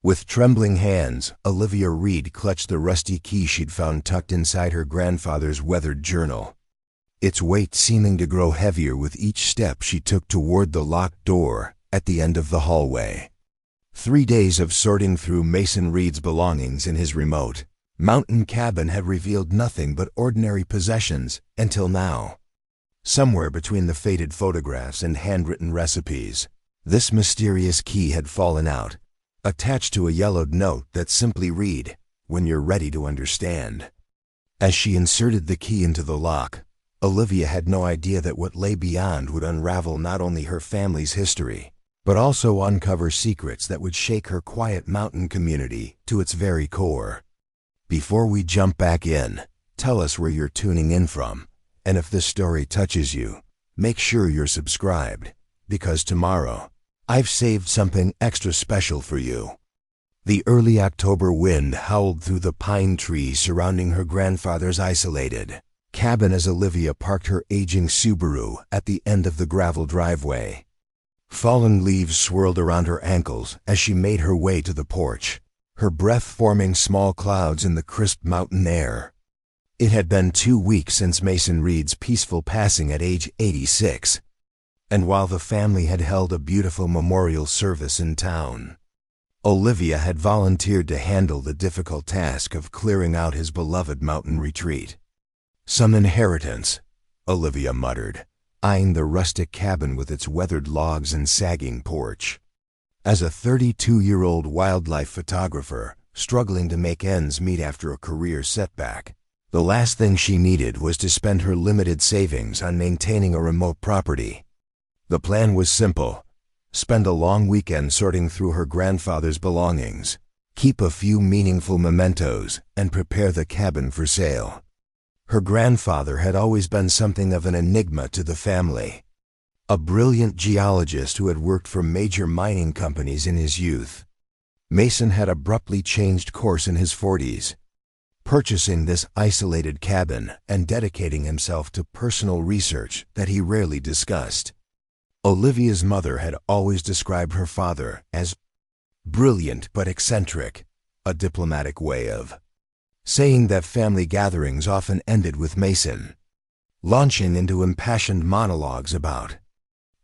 With trembling hands, Olivia Reed clutched the rusty key she'd found tucked inside her grandfather's weathered journal, its weight seeming to grow heavier with each step she took toward the locked door at the end of the hallway. 3 days of sorting through Mason Reed's belongings in his remote mountain cabin had revealed nothing but ordinary possessions until now. Somewhere between the faded photographs and handwritten recipes, this mysterious key had fallen out, attached to a yellowed note that simply read, "When you're ready to understand." As she inserted the key into the lock, Olivia had no idea that what lay beyond would unravel not only her family's history, but also uncover secrets that would shake her quiet mountain community to its very core. Before we jump back in, tell us where you're tuning in from, and if this story touches you, make sure you're subscribed, because tomorrow, I've saved something extra special for you. The early October wind howled through the pine trees surrounding her grandfather's isolated cabin as Olivia parked her aging Subaru at the end of the gravel driveway. Fallen leaves swirled around her ankles as she made her way to the porch, her breath forming small clouds in the crisp mountain air. It had been 2 weeks since Mason Reed's peaceful passing at age 86. And while the family had held a beautiful memorial service in town, Olivia had volunteered to handle the difficult task of clearing out his beloved mountain retreat. "Some inheritance," Olivia muttered, eyeing the rustic cabin with its weathered logs and sagging porch. As a 32-year-old wildlife photographer, struggling to make ends meet after a career setback, the last thing she needed was to spend her limited savings on maintaining a remote property. The plan was simple: spend a long weekend sorting through her grandfather's belongings, keep a few meaningful mementos, and prepare the cabin for sale. Her grandfather had always been something of an enigma to the family. A brilliant geologist who had worked for major mining companies in his youth, Mason had abruptly changed course in his 40s, purchasing this isolated cabin and dedicating himself to personal research that he rarely discussed. Olivia's mother had always described her father as brilliant but eccentric, a diplomatic way of saying that family gatherings often ended with Mason launching into impassioned monologues about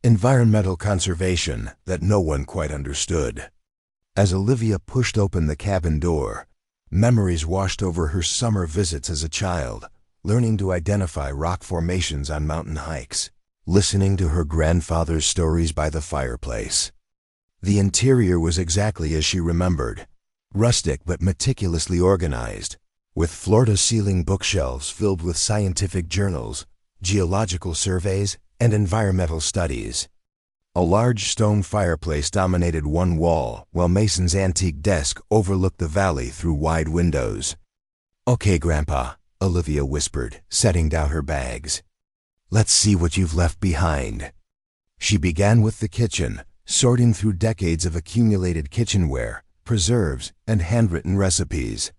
environmental conservation that no one quite understood. As Olivia pushed open the cabin door, memories washed over her summer visits as a child, learning to identify rock formations on mountain hikes, listening to her grandfather's stories by the fireplace. The interior was exactly as she remembered, rustic but meticulously organized, with floor-to-ceiling bookshelves filled with scientific journals, geological surveys, and environmental studies. A large stone fireplace dominated one wall, while Mason's antique desk overlooked the valley through wide windows. "Okay, Grandpa," Olivia whispered, setting down her bags. "Let's see what you've left behind." She began with the kitchen, sorting through decades of accumulated kitchenware, preserves, and handwritten recipes.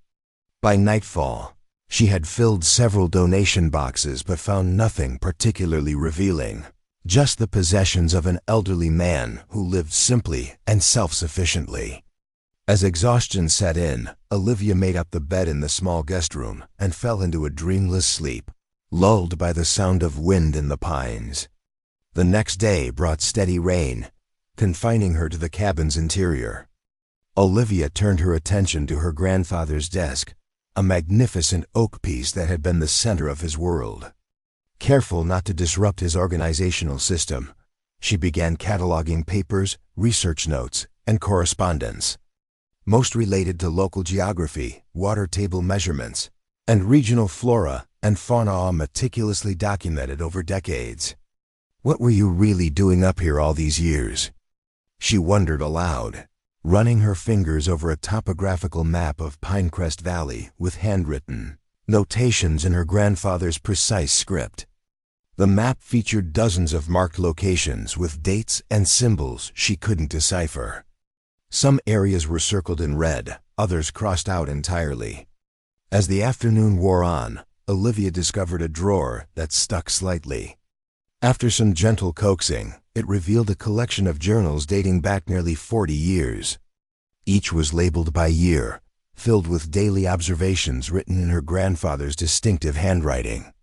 By nightfall, she had filled several donation boxes but found nothing particularly revealing, just the possessions of an elderly man who lived simply and self-sufficiently. As exhaustion set in, Olivia made up the bed in the small guest room and fell into a dreamless sleep, lulled by the sound of wind in the pines. The next day brought steady rain, confining her to the cabin's interior. Olivia turned her attention to her grandfather's desk, a magnificent oak piece that had been the center of his world. Careful not to disrupt his organizational system, she began cataloging papers, research notes, and correspondence, most related to local geography, water table measurements, and regional flora and fauna, all meticulously documented over decades. "What were you really doing up here all these years?" she wondered aloud, running her fingers over a topographical map of Pinecrest Valley with handwritten notations in her grandfather's precise script. The map featured dozens of marked locations with dates and symbols she couldn't decipher. Some areas were circled in red, others crossed out entirely. As the afternoon wore on, Olivia discovered a drawer that stuck slightly. After some gentle coaxing, it revealed a collection of journals dating back nearly 40 years. Each was labeled by year, filled with daily observations written in her grandfather's distinctive handwriting.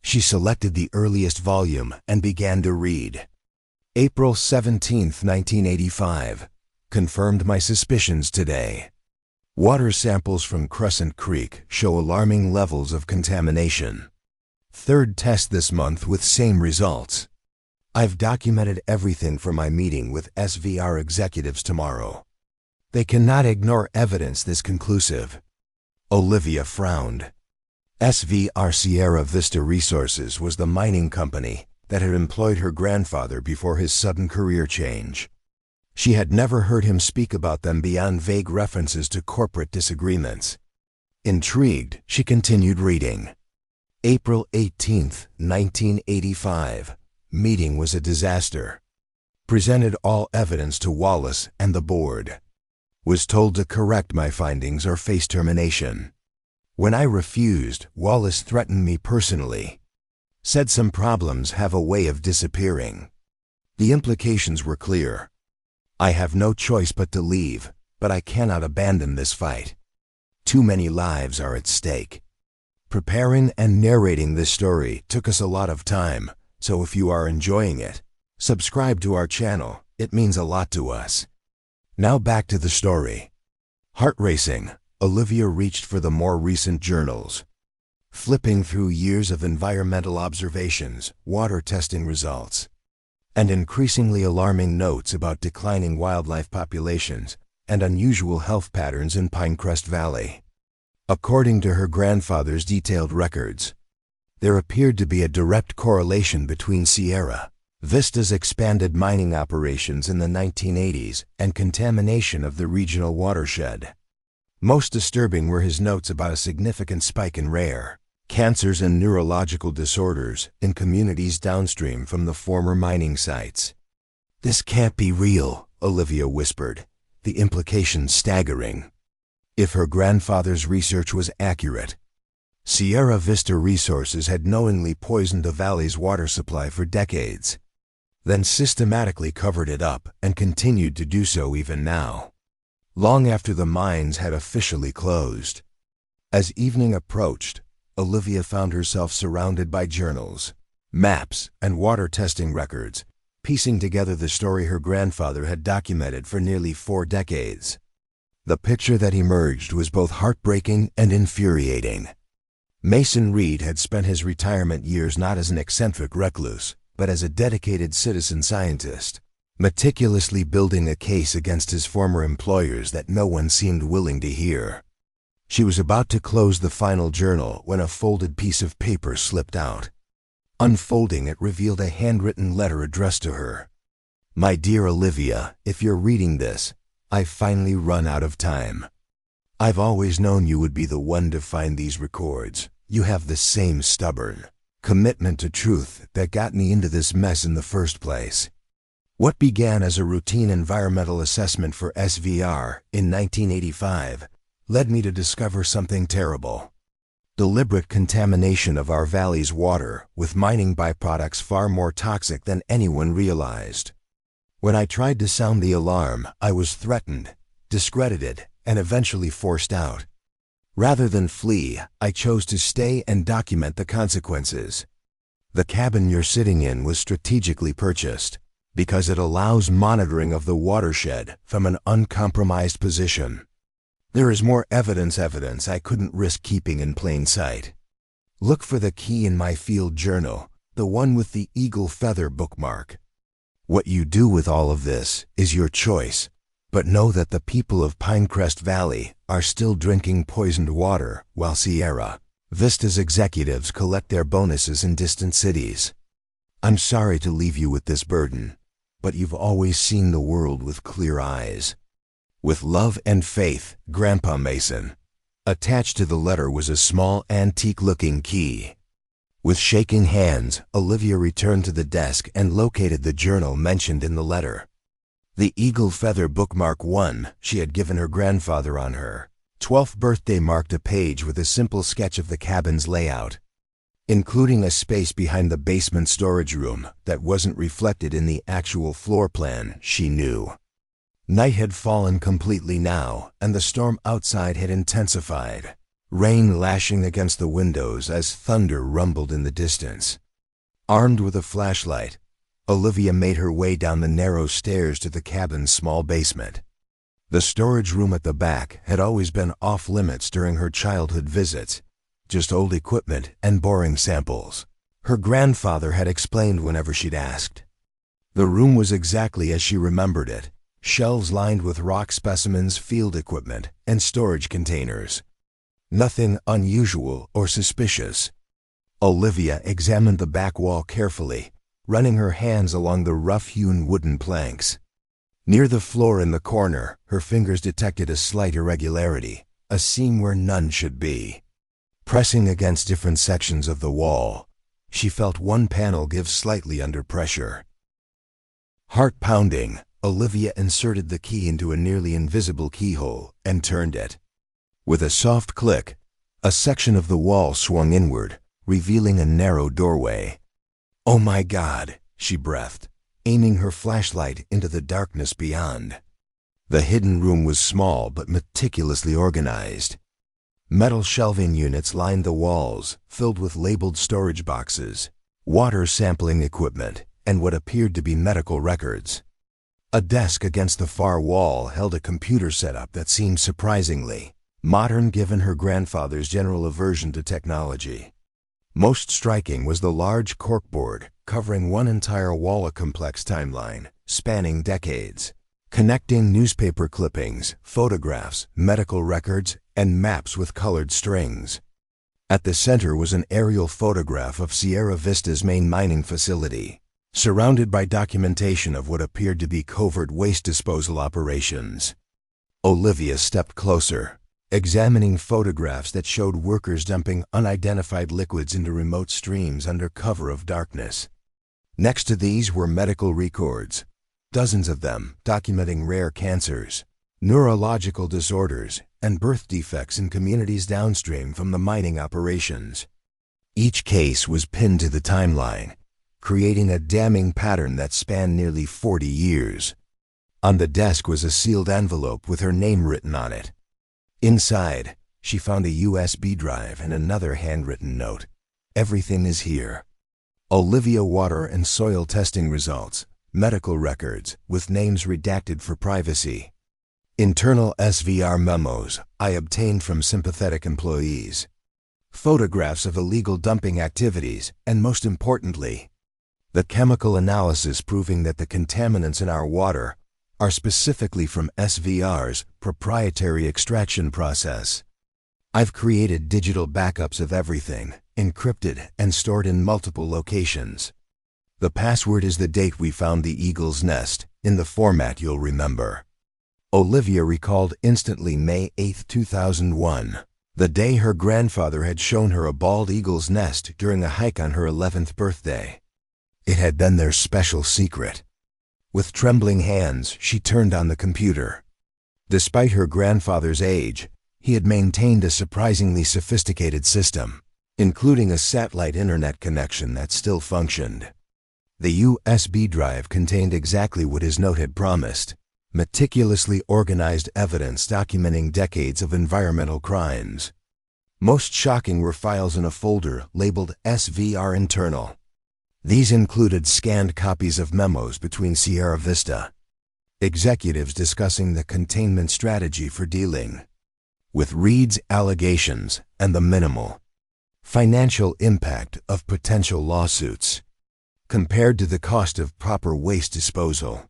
She selected the earliest volume and began to read. April 17, 1985. Confirmed my suspicions today. Water samples from Crescent Creek show alarming levels of contamination. Third test this month with same results. I've documented everything from my meeting with SVR executives tomorrow. They cannot ignore evidence this conclusive. Olivia frowned. SVR Sierra Vista Resources was the mining company that had employed her grandfather before his sudden career change. She had never heard him speak about them beyond vague references to corporate disagreements. Intrigued, she continued reading. April 18, 1985. Meeting was a disaster. Presented all evidence to Wallace and the board. Was told to correct my findings or face termination. When I refused, Wallace threatened me personally. Said some problems have a way of disappearing. The implications were clear. I have no choice but to leave, but I cannot abandon this fight. Too many lives are at stake. Preparing and narrating this story took us a lot of time, so if you are enjoying it, subscribe to our channel. It means a lot to us. Now back to the story. Heart racing, Olivia reached for the more recent journals. Flipping through years of environmental observations, water testing results, and increasingly alarming notes about declining wildlife populations and unusual health patterns in Pinecrest Valley. According to her grandfather's detailed records, there appeared to be a direct correlation between Sierra Vista's expanded mining operations in the 1980s and contamination of the regional watershed. Most disturbing were his notes about a significant spike in rare cancers and neurological disorders in communities downstream from the former mining sites. This can't be real, Olivia whispered, the implications staggering. If her grandfather's research was accurate, Sierra Vista Resources had knowingly poisoned the valley's water supply for decades, then systematically covered it up and continued to do so even now, long after the mines had officially closed. As evening approached, Olivia found herself surrounded by journals, maps, and water testing records, piecing together the story her grandfather had documented for nearly 4 decades. The picture that emerged was both heartbreaking and infuriating. Mason Reed had spent his retirement years not as an eccentric recluse, but as a dedicated citizen scientist, meticulously building a case against his former employers that no one seemed willing to hear. She was about to close the final journal when a folded piece of paper slipped out. Unfolding it revealed a handwritten letter addressed to her. My dear Olivia, if you're reading this, I've finally run out of time. I've always known you would be the one to find these records. You have the same stubborn commitment to truth that got me into this mess in the first place. What began as a routine environmental assessment for SVR in 1985 led me to discover something terrible. Deliberate contamination of our valley's water with mining byproducts far more toxic than anyone realized. When I tried to sound the alarm, I was threatened, discredited, and eventually forced out. Rather than flee, I chose to stay and document the consequences. The cabin you're sitting in was strategically purchased because it allows monitoring of the watershed from an uncompromised position. There is more evidence I couldn't risk keeping in plain sight. Look for the key in my field journal, the one with the eagle feather bookmark. What you do with all of this is your choice, but know that the people of Pinecrest Valley are still drinking poisoned water while Sierra Vista's executives collect their bonuses in distant cities. I'm sorry to leave you with this burden, but you've always seen the world with clear eyes. With love and faith, Grandpa Mason. Attached to the letter was a small, antique-looking key. With shaking hands, Olivia returned to the desk and located the journal mentioned in the letter. The eagle feather bookmark 1 she had given her grandfather on her 12th birthday marked a page with a simple sketch of the cabin's layout, including a space behind the basement storage room that wasn't reflected in the actual floor plan she knew. Night had fallen completely now, and the storm outside had intensified, rain lashing against the windows as thunder rumbled in the distance. Armed with a flashlight, Olivia made her way down the narrow stairs to the cabin's small basement. The storage room at the back had always been off-limits during her childhood visits, just old equipment and boring samples. Her grandfather had explained whenever she'd asked. The room was exactly as she remembered it, shelves lined with rock specimens, field equipment, and storage containers. Nothing unusual or suspicious. Olivia examined the back wall carefully, running her hands along the rough-hewn wooden planks. Near the floor in the corner, her fingers detected a slight irregularity, a seam where none should be. Pressing against different sections of the wall, she felt one panel give slightly under pressure. Heart pounding, Olivia inserted the key into a nearly invisible keyhole and turned it. With a soft click, a section of the wall swung inward, revealing a narrow doorway. "Oh my God," she breathed, aiming her flashlight into the darkness beyond. The hidden room was small but meticulously organized. Metal shelving units lined the walls, filled with labeled storage boxes, water sampling equipment, and what appeared to be medical records. A desk against the far wall held a computer setup that seemed surprisingly modern given her grandfather's general aversion to technology. Most striking was the large corkboard covering one entire wall, a complex timeline spanning decades, connecting newspaper clippings, photographs, medical records, and maps with colored strings. At the center was an aerial photograph of Sierra Vista's main mining facility, surrounded by documentation of what appeared to be covert waste disposal operations. Olivia stepped closer, examining photographs that showed workers dumping unidentified liquids into remote streams under cover of darkness. Next to these were medical records, dozens of them documenting rare cancers, neurological disorders, and birth defects in communities downstream from the mining operations. Each case was pinned to the timeline, creating a damning pattern that spanned nearly 40 years. On the desk was a sealed envelope with her name written on it. Inside, she found a USB drive and another handwritten note. "Everything is here." Olivia water and soil testing results, medical records with names redacted for privacy. Internal SVR memos I obtained from sympathetic employees. Photographs of illegal dumping activities, and most importantly, the chemical analysis proving that the contaminants in our water are specifically from SVR's proprietary extraction process. I've created digital backups of everything, encrypted and stored in multiple locations. The password is the date we found the eagle's nest, in the format you'll remember. Olivia recalled instantly May 8, 2001, the day her grandfather had shown her a bald eagle's nest during a hike on her 11th birthday. It had been their special secret. With trembling hands, she turned on the computer. Despite her grandfather's age, he had maintained a surprisingly sophisticated system, including a satellite internet connection that still functioned. The USB drive contained exactly what his note had promised: meticulously organized evidence documenting decades of environmental crimes. Most shocking were files in a folder labeled SVR Internal. These included scanned copies of memos between Sierra Vista executives discussing the containment strategy for dealing with Reed's allegations and the minimal financial impact of potential lawsuits compared to the cost of proper waste disposal.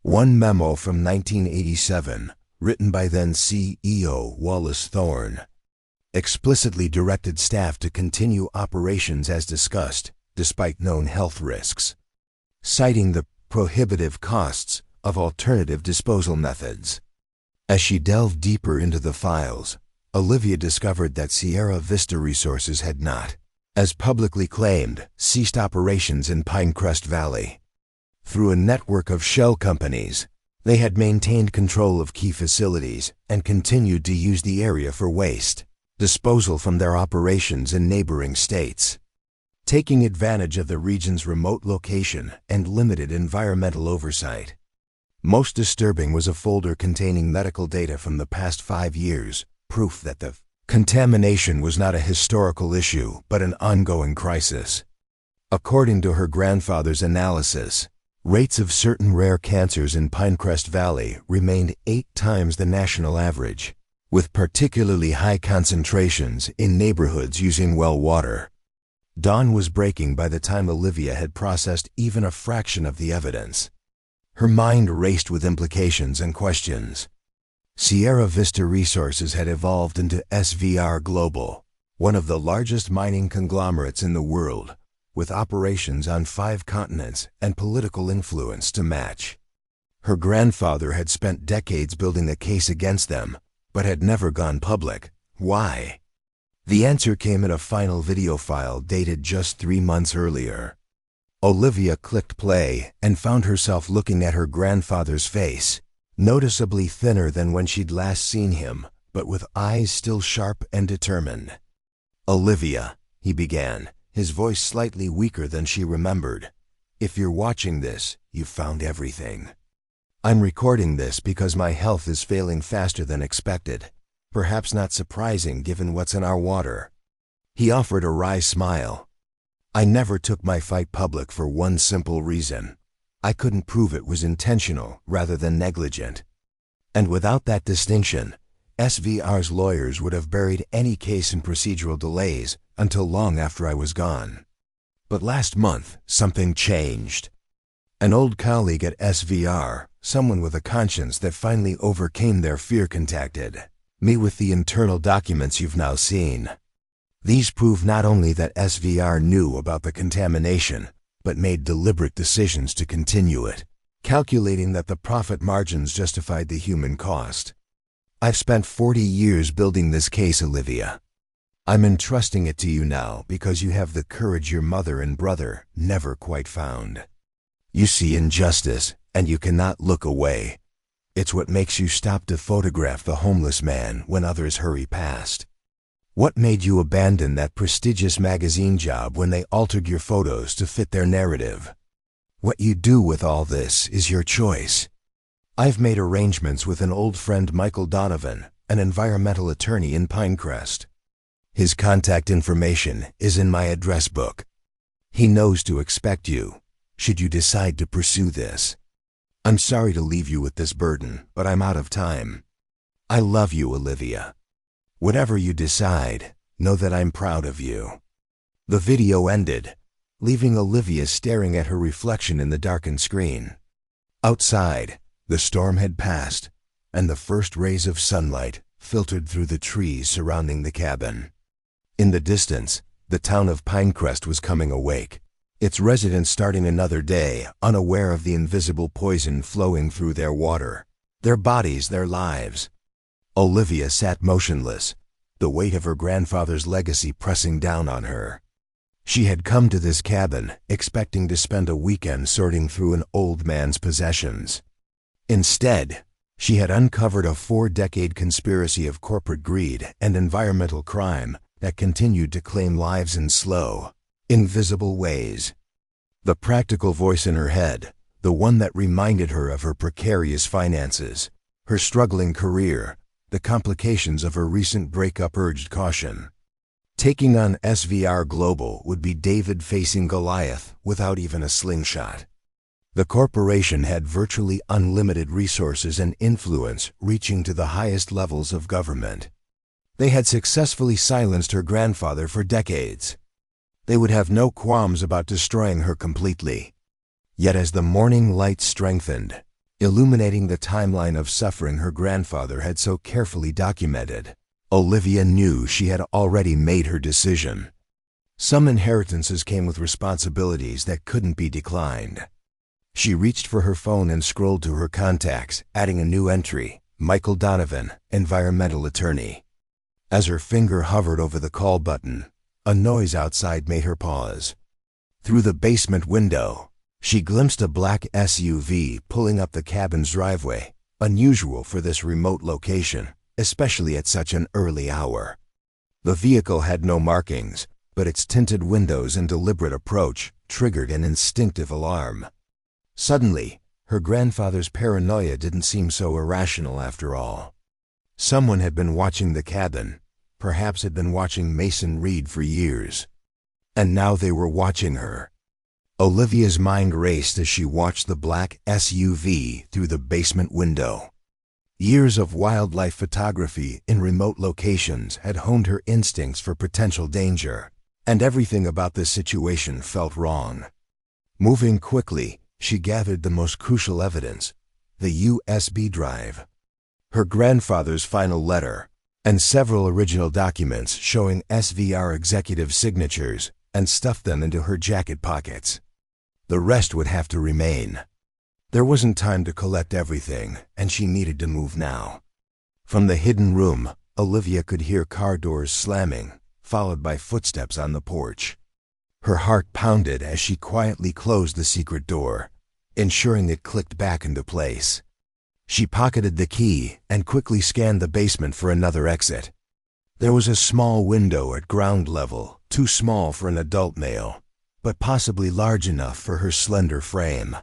One memo from 1987, written by then CEO Wallace Thorne, explicitly directed staff to continue operations as discussed, despite known health risks, citing the prohibitive costs of alternative disposal methods. As she delved deeper into the files, Olivia discovered that Sierra Vista Resources had not, as publicly claimed, ceased operations in Pinecrest Valley. Through a network of shell companies, they had maintained control of key facilities and continued to use the area for waste disposal from their operations in neighboring states. Taking advantage of the region's remote location and limited environmental oversight, Most disturbing was a folder containing medical data from the past 5 years, proof that the contamination was not a historical issue but an ongoing crisis. According to her grandfather's analysis, rates of certain rare cancers in Pinecrest Valley remained 8 times the national average, with particularly high concentrations in neighborhoods using well water. Dawn was breaking by the time Olivia had processed even a fraction of the evidence. Her mind raced with implications and questions. Sierra Vista Resources had evolved into SVR Global, one of the largest mining conglomerates in the world, with operations on 5 continents and political influence to match. Her grandfather had spent decades building a case against them, but had never gone public. Why? The answer came in a final video file dated just 3 months earlier. Olivia clicked play and found herself looking at her grandfather's face, noticeably thinner than when she'd last seen him, but with eyes still sharp and determined. "Olivia," he began, his voice slightly weaker than she remembered, "if you're watching this, you've found everything. I'm recording this because my health is failing faster than expected, perhaps not surprising given what's in our water." He offered a wry smile. "I never took my fight public for one simple reason. I couldn't prove it was intentional rather than negligent. And without that distinction, SVR's lawyers would have buried any case in procedural delays until long after I was gone. But last month, something changed. An old colleague at SVR, someone with a conscience that finally overcame their fear, contacted me with the internal documents you've now seen. These prove not only that SVR knew about the contamination, but made deliberate decisions to continue it, calculating that the profit margins justified the human cost. I've spent 40 years building this case, Olivia. I'm entrusting it to you now because you have the courage your mother and brother never quite found. You see injustice, and you cannot look away. It's what makes you stop to photograph the homeless man when others hurry past. What made you abandon that prestigious magazine job when they altered your photos to fit their narrative? What you do with all this is your choice. I've made arrangements with an old friend, Michael Donovan, an environmental attorney in Pinecrest. His contact information is in my address book. He knows to expect you, should you decide to pursue this. I'm sorry to leave you with this burden, but I'm out of time. I love you, Olivia. Whatever you decide, know that I'm proud of you." The video ended, leaving Olivia staring at her reflection in the darkened screen. Outside, the storm had passed, and the first rays of sunlight filtered through the trees surrounding the cabin. In the distance, the town of Pinecrest was coming awake, its residents starting another day unaware of the invisible poison flowing through their water, their bodies, their lives. Olivia sat motionless, the weight of her grandfather's legacy pressing down on her. She had come to this cabin expecting to spend a weekend sorting through an old man's possessions. Instead, she had uncovered a 4-decade conspiracy of corporate greed and environmental crime that continued to claim lives in slow, invisible ways. The practical voice in her head, the one that reminded her of her precarious finances, her struggling career, the complications of her recent breakup, urged caution. Taking on SVR Global would be David facing Goliath without even a slingshot. The corporation had virtually unlimited resources and influence reaching to the highest levels of government. They had successfully silenced her grandfather for decades. They would have no qualms about destroying her completely. Yet as the morning light strengthened, illuminating the timeline of suffering her grandfather had so carefully documented, Olivia knew she had already made her decision. Some inheritances came with responsibilities that couldn't be declined. She reached for her phone and scrolled to her contacts, adding a new entry, Michael Donovan, environmental attorney. As her finger hovered over the call button, a noise outside made her pause. Through the basement window, she glimpsed a black SUV pulling up the cabin's driveway, unusual for this remote location, especially at such an early hour. The vehicle had no markings, but its tinted windows and deliberate approach triggered an instinctive alarm. Suddenly, Her grandfather's paranoia didn't seem so irrational after all. Someone had been watching the cabin, perhaps had been watching Mason Reed for years. And now they were watching her. Olivia's mind raced as she watched the black SUV through the basement window. Years of wildlife photography in remote locations had honed her instincts for potential danger, and everything about this situation felt wrong. Moving quickly, she gathered the most crucial evidence, the USB drive. Her grandfather's final letter, and several original documents showing SVR executive signatures, and stuffed them into her jacket pockets. The rest would have to remain. There wasn't time to collect everything, and she needed to move now. From the hidden room, Olivia could hear car doors slamming, followed by footsteps on the porch. Her heart pounded as she quietly closed the secret door, ensuring it clicked back into place. She pocketed the key and quickly scanned the basement for another exit. There was a small window at ground level, too small for an adult male, but possibly large enough for her slender frame.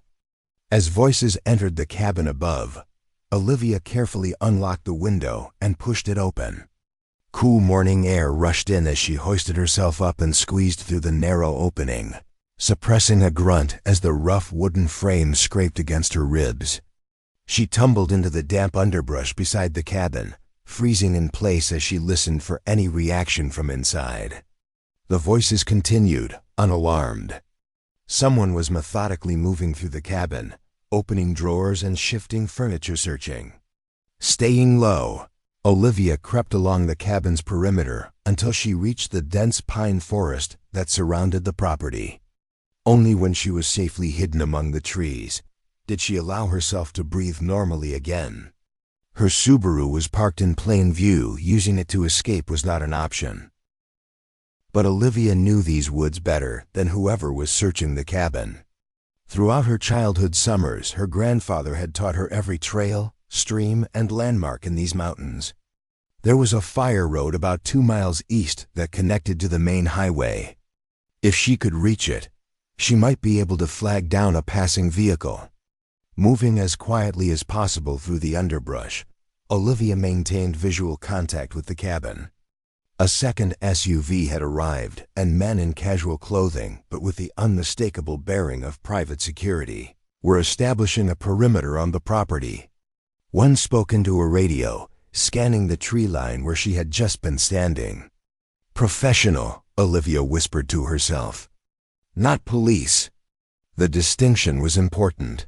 As voices entered the cabin above, Olivia carefully unlocked the window and pushed it open. Cool morning air rushed in as she hoisted herself up and squeezed through the narrow opening, suppressing a grunt as the rough wooden frame scraped against her ribs. She tumbled into the damp underbrush beside the cabin, freezing in place as she listened for any reaction from inside. The voices continued, unalarmed. Someone was methodically moving through the cabin, opening drawers and shifting furniture, searching. Staying low, Olivia crept along the cabin's perimeter until she reached the dense pine forest that surrounded the property. Only when she was safely hidden among the trees did she allow herself to breathe normally again. Her Subaru was parked in plain view. Using it to escape was not an option. But Olivia knew these woods better than whoever was searching the cabin. Throughout her childhood summers, her grandfather had taught her every trail, stream, and landmark in these mountains. There was a fire road about 2 miles east that connected to the main highway. If she could reach it, she might be able to flag down a passing vehicle. Moving as quietly as possible through the underbrush, Olivia maintained visual contact with the cabin. A second SUV had arrived, and men in casual clothing, but with the unmistakable bearing of private security, were establishing a perimeter on the property. One spoke into a radio, scanning the tree line where she had just been standing. Professional, Olivia whispered to herself. Not police. The distinction was important.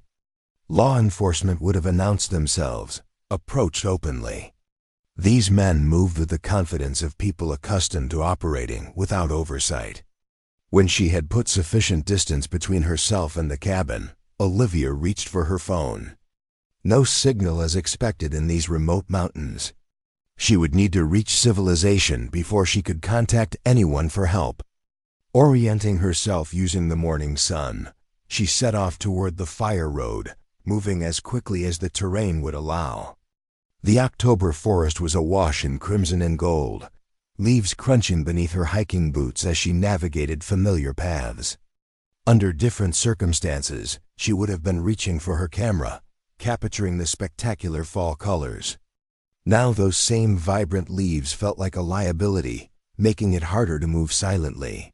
Law enforcement would have announced themselves, approached openly. These men moved with the confidence of people accustomed to operating without oversight. When she had put sufficient distance between herself and the cabin, Olivia reached for her phone. No signal as expected in these remote mountains. She would need to reach civilization before she could contact anyone for help. Orienting herself using the morning sun, she set off toward the fire road, moving as quickly as the terrain would allow. The October forest was awash in crimson and gold, leaves crunching beneath her hiking boots as she navigated familiar paths. Under different circumstances, she would have been reaching for her camera, capturing the spectacular fall colors. Now those same vibrant leaves felt like a liability, making it harder to move silently.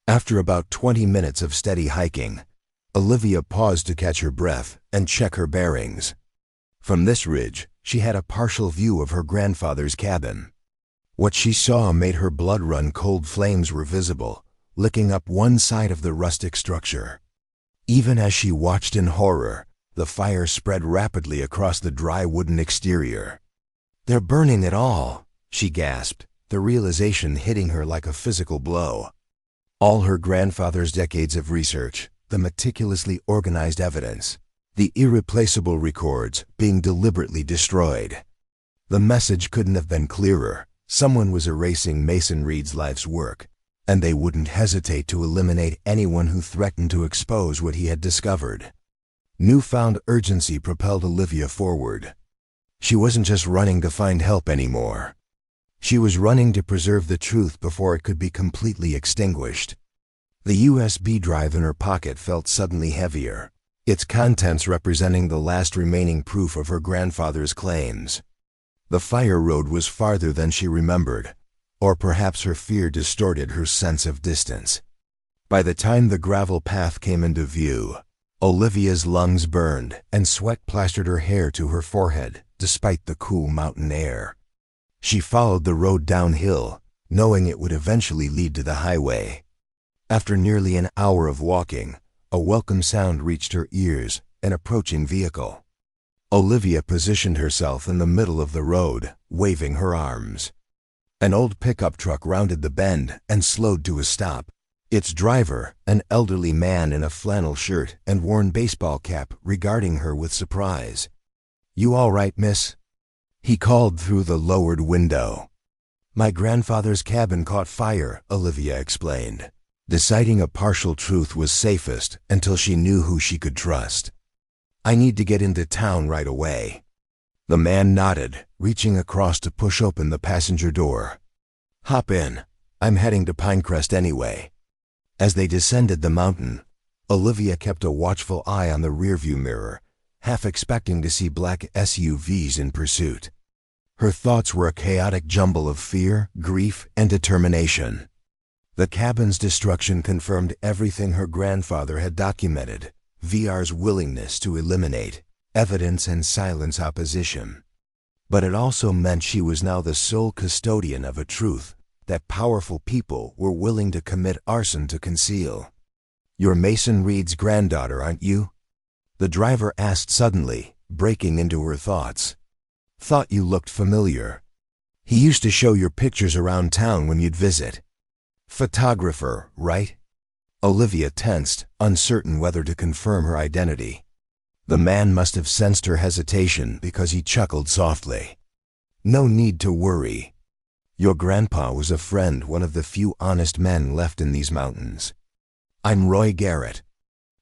After about 20 minutes of steady hiking, Olivia paused to catch her breath and check her bearings. From this ridge, she had a partial view of her grandfather's cabin. What she saw made her blood run cold. Flames were visible, licking up one side of the rustic structure. Even as she watched in horror, the fire spread rapidly across the dry wooden exterior. "They're burning it all," she gasped, the realization hitting her like a physical blow. All her grandfather's decades of research, the meticulously organized evidence, the irreplaceable records being deliberately destroyed. The message couldn't have been clearer. Someone was erasing Mason Reed's life's work, and they wouldn't hesitate to eliminate anyone who threatened to expose what he had discovered. Newfound urgency propelled Olivia forward. She wasn't just running to find help anymore. She was running to preserve the truth before it could be completely extinguished. The USB drive in her pocket felt suddenly heavier, its contents representing the last remaining proof of her grandfather's claims. The fire road was farther than she remembered, or perhaps her fear distorted her sense of distance. By the time the gravel path came into view, Olivia's lungs burned and sweat plastered her hair to her forehead despite the cool mountain air. She followed the road downhill, knowing it would eventually lead to the highway. After nearly an hour of walking, a welcome sound reached her ears, an approaching vehicle. Olivia positioned herself in the middle of the road, waving her arms. An old pickup truck rounded the bend and slowed to a stop. Its driver, an elderly man in a flannel shirt and worn baseball cap, regarding her with surprise. "You all right, miss?" he called through the lowered window. "My grandfather's cabin caught fire," Olivia explained, deciding a partial truth was safest until she knew who she could trust. "I need to get into town right away." The man nodded, reaching across to push open the passenger door. "Hop in. I'm heading to Pinecrest anyway." As they descended the mountain, Olivia kept a watchful eye on the rearview mirror, half expecting to see black SUVs in pursuit. Her thoughts were a chaotic jumble of fear, grief, and determination. The cabin's destruction confirmed everything her grandfather had documented: VR's willingness to eliminate evidence and silence opposition. But it also meant she was now the sole custodian of a truth that powerful people were willing to commit arson to conceal. "You're Mason Reed's granddaughter, aren't you?" the driver asked suddenly, breaking into her thoughts. "Thought you looked familiar. He used to show your pictures around town when you'd visit." "Photographer, right?" Olivia tensed, uncertain whether to confirm her identity. The man must have sensed her hesitation because he chuckled softly. "No need to worry. Your grandpa was a friend, one of the few honest men left in these mountains. I'm Roy Garrett.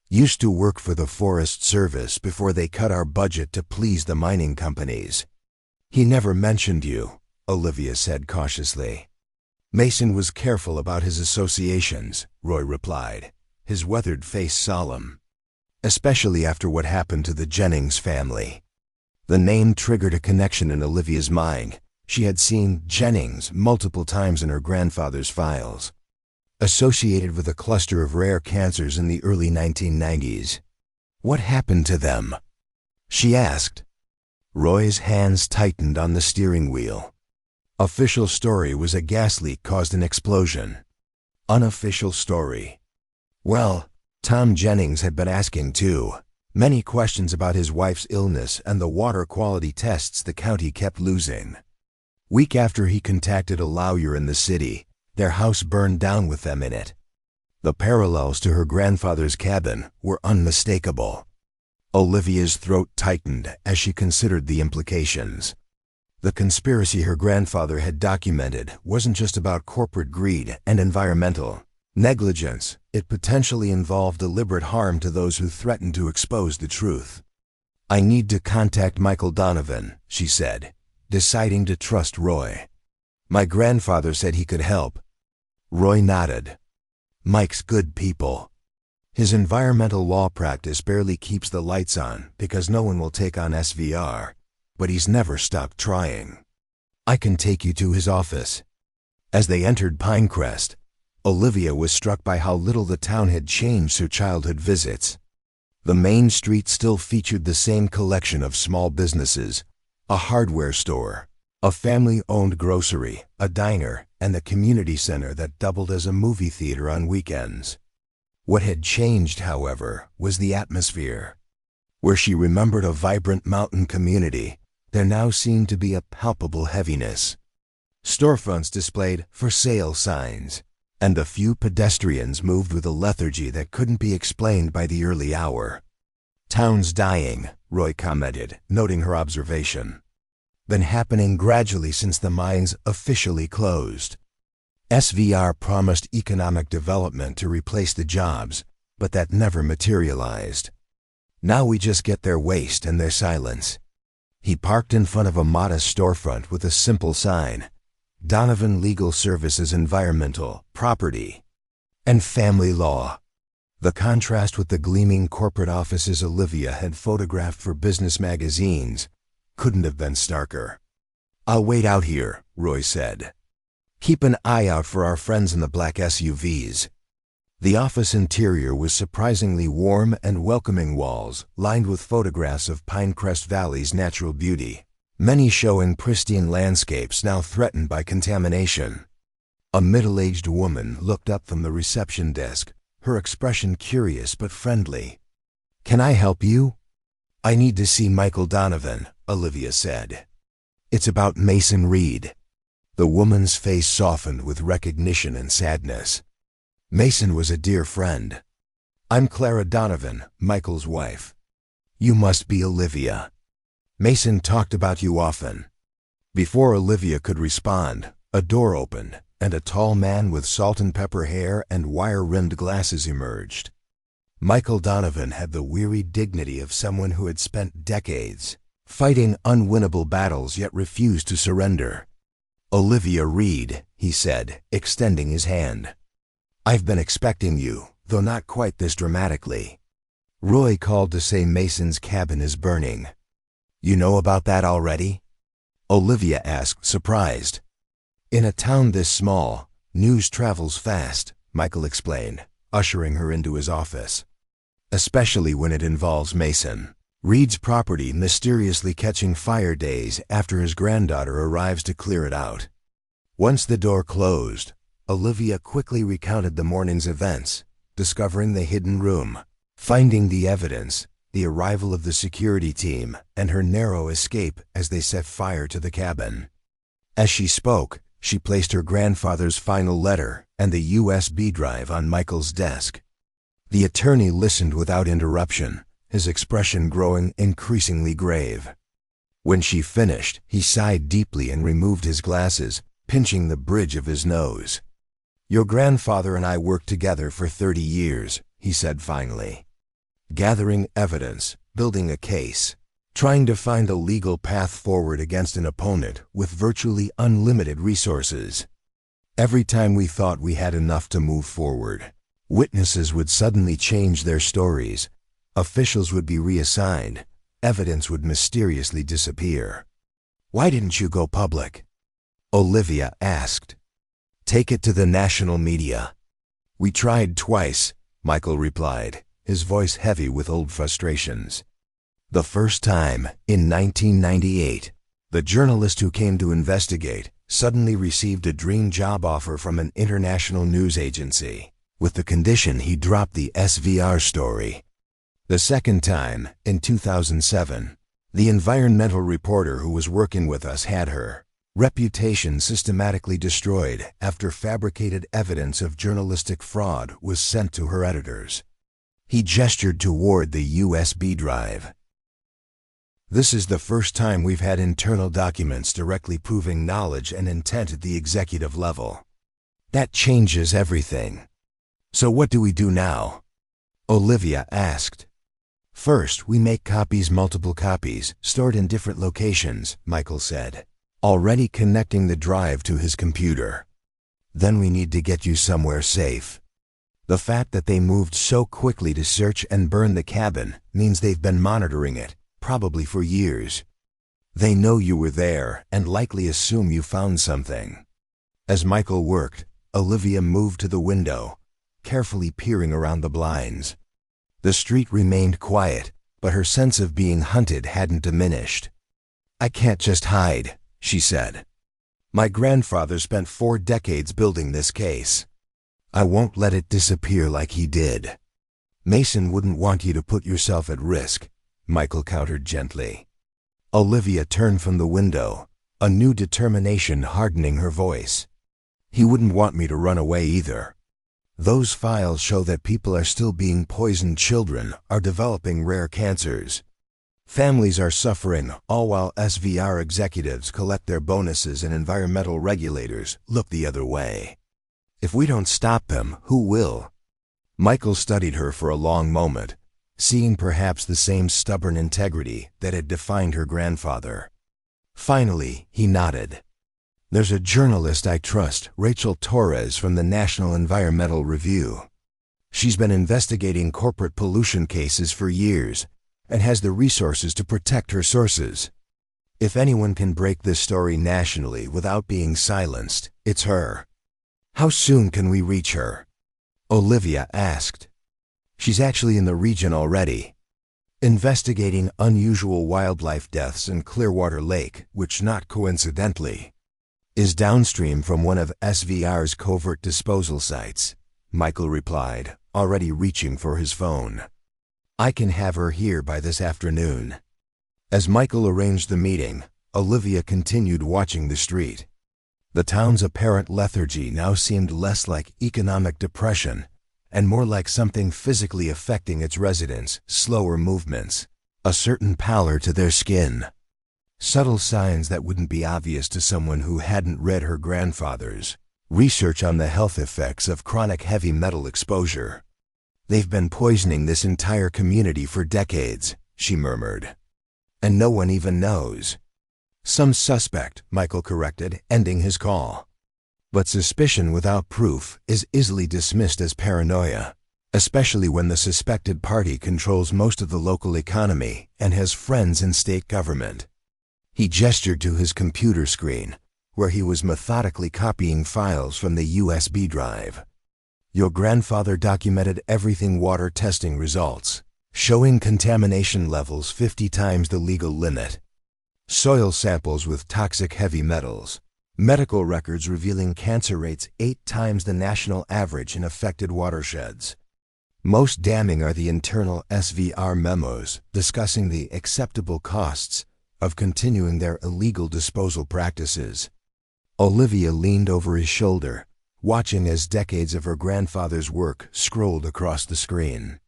Used to work for the Forest Service before they cut our budget to please the mining companies." "He never mentioned you," Olivia said cautiously. "Mason was careful about his associations," Roy replied, his weathered face solemn. "Especially after what happened to the Jennings family." The name triggered a connection in Olivia's mind. She had seen Jennings multiple times in her grandfather's files, associated with a cluster of rare cancers in the early 1990s. "What happened to them?" she asked. Roy's hands tightened on the steering wheel. Official story was a gas leak caused an explosion. Unofficial story. Well, Tom Jennings had been asking too. Many questions about his wife's illness and the water quality tests the county kept losing. Week after he contacted a lawyer in the city, their house burned down with them in it. The parallels to her grandfather's cabin were unmistakable. Olivia's throat tightened as she considered the implications. The conspiracy her grandfather had documented wasn't just about corporate greed and environmental negligence. It potentially involved deliberate harm to those who threatened to expose the truth. "I need to contact Michael Donovan," she said, deciding to trust Roy. "My grandfather said he could help." Roy nodded. "Mike's good people. His environmental law practice barely keeps the lights on because no one will take on SVR, but he's never stopped trying. I can take you to his office." As they entered Pinecrest, Olivia was struck by how little the town had changed her childhood visits. The main street still featured the same collection of small businesses: a hardware store, a family-owned grocery, a diner, and the community center that doubled as a movie theater on weekends. What had changed, however, was the atmosphere. Where she remembered a vibrant mountain community, there now seemed to be a palpable heaviness. Storefronts displayed "for sale" signs, and a few pedestrians moved with a lethargy that couldn't be explained by the early hour. "Town's dying," Roy commented, noting her observation. "Been happening gradually since the mines officially closed. SVR promised economic development to replace the jobs, but that never materialized. Now we just get their waste and their silence." He parked in front of a modest storefront with a simple sign: Donovan Legal Services, Environmental, Property, and Family Law. The contrast with the gleaming corporate offices Olivia had photographed for business magazines couldn't have been starker. "I'll wait out here," Roy said. "Keep an eye out for our friends in the black SUVs." The office interior was surprisingly warm and welcoming, walls lined with photographs of Pinecrest Valley's natural beauty, many showing pristine landscapes now threatened by contamination. A middle-aged woman looked up from the reception desk, her expression curious but friendly. "Can I help you?" "I need to see Michael Donovan," Olivia said. "It's about Mason Reed." The woman's face softened with recognition and sadness. "Mason was a dear friend. I'm Clara Donovan, Michael's wife." "You must be Olivia. Mason talked about you often." Before Olivia could respond, a door opened, and a tall man with salt and pepper hair and wire-rimmed glasses emerged. Michael Donovan had the weary dignity of someone who had spent decades fighting unwinnable battles yet refused to surrender. "Olivia Reed," he said, extending his hand. "I've been expecting you, though not quite this dramatically. Roy called to say Mason's cabin is burning." "You know about that already?" Olivia asked, surprised. "In a town this small, news travels fast," Michael explained, ushering her into his office. "Especially when it involves Mason. Reed's property mysteriously catching fire days after his granddaughter arrives to clear it out." Once the door closed, Olivia quickly recounted the morning's events, discovering the hidden room, finding the evidence, the arrival of the security team, and her narrow escape as they set fire to the cabin. As she spoke, she placed her grandfather's final letter and the USB drive on Michael's desk. The attorney listened without interruption, his expression growing increasingly grave. When she finished, he sighed deeply and removed his glasses, pinching the bridge of his nose. "Your grandfather and I worked together for 30 years, he said finally. Gathering evidence, building a case, trying to find a legal path forward against an opponent with virtually unlimited resources. Every time we thought we had enough to move forward, witnesses would suddenly change their stories, officials would be reassigned, evidence would mysteriously disappear." "Why didn't you go public?" Olivia asked. "Take it to the national media." "We tried twice," Michael replied, his voice heavy with old frustrations. "The first time, in 1998, the journalist who came to investigate suddenly received a dream job offer from an international news agency, with the condition he dropped the SVR story. The second time, in 2007, the environmental reporter who was working with us had her reputation systematically destroyed after fabricated evidence of journalistic fraud was sent to her editors." He gestured toward the USB drive. "This is the first time we've had internal documents directly proving knowledge and intent at the executive level. That changes everything." "So what do we do now?" Olivia asked. "First, we make copies, multiple copies, stored in different locations," Michael said, already connecting the drive to his computer. "Then we need to get you somewhere safe. The fact that they moved so quickly to search and burn the cabin means they've been monitoring it, probably for years. They know you were there and likely assume you found something." As Michael worked, Olivia moved to the window, carefully peering around the blinds. The street remained quiet, but her sense of being hunted hadn't diminished. "I can't just hide," she said. "My grandfather spent 4 decades building this case. I won't let it disappear like he did." "Mason wouldn't want you to put yourself at risk," Michael countered gently. Olivia turned from the window, a new determination hardening her voice. "He wouldn't want me to run away either. Those files show that people are still being poisoned, children are developing rare cancers. Families are suffering, all while SVR executives collect their bonuses and environmental regulators look the other way. If we don't stop them, who will?" Michael studied her for a long moment, seeing perhaps the same stubborn integrity that had defined her grandfather. Finally, he nodded. "There's a journalist I trust, Rachel Torres from the National Environmental Review. She's been investigating corporate pollution cases for years and has the resources to protect her sources. If anyone can break this story nationally without being silenced, it's her. How soon can we reach her? Olivia asked. She's actually in the region already, investigating unusual wildlife deaths in Clearwater Lake, which not coincidentally is downstream from one of SVR's covert disposal sites, Michael replied, already reaching for his phone. I can have her here by this afternoon. As Michael arranged the meeting, Olivia continued watching the street. The town's apparent lethargy now seemed less like economic depression and more like something physically affecting its residents, slower movements, a certain pallor to their skin. Subtle signs that wouldn't be obvious to someone who hadn't read her grandfather's research on the health effects of chronic heavy metal exposure. They've been poisoning this entire community for decades, she murmured. And no one even knows. Some suspect, Michael corrected, ending his call. But suspicion without proof is easily dismissed as paranoia, especially when the suspected party controls most of the local economy and has friends in state government. He gestured to his computer screen, where he was methodically copying files from the USB drive. Your grandfather documented everything water testing results, showing contamination levels 50 times the legal limit. Soil samples with toxic heavy metals. Medical records revealing cancer rates 8 times the national average in affected watersheds. Most damning are the internal SVR memos discussing the acceptable costs of continuing their illegal disposal practices. Olivia leaned over his shoulder, watching as decades of her grandfather's work scrolled across the screen.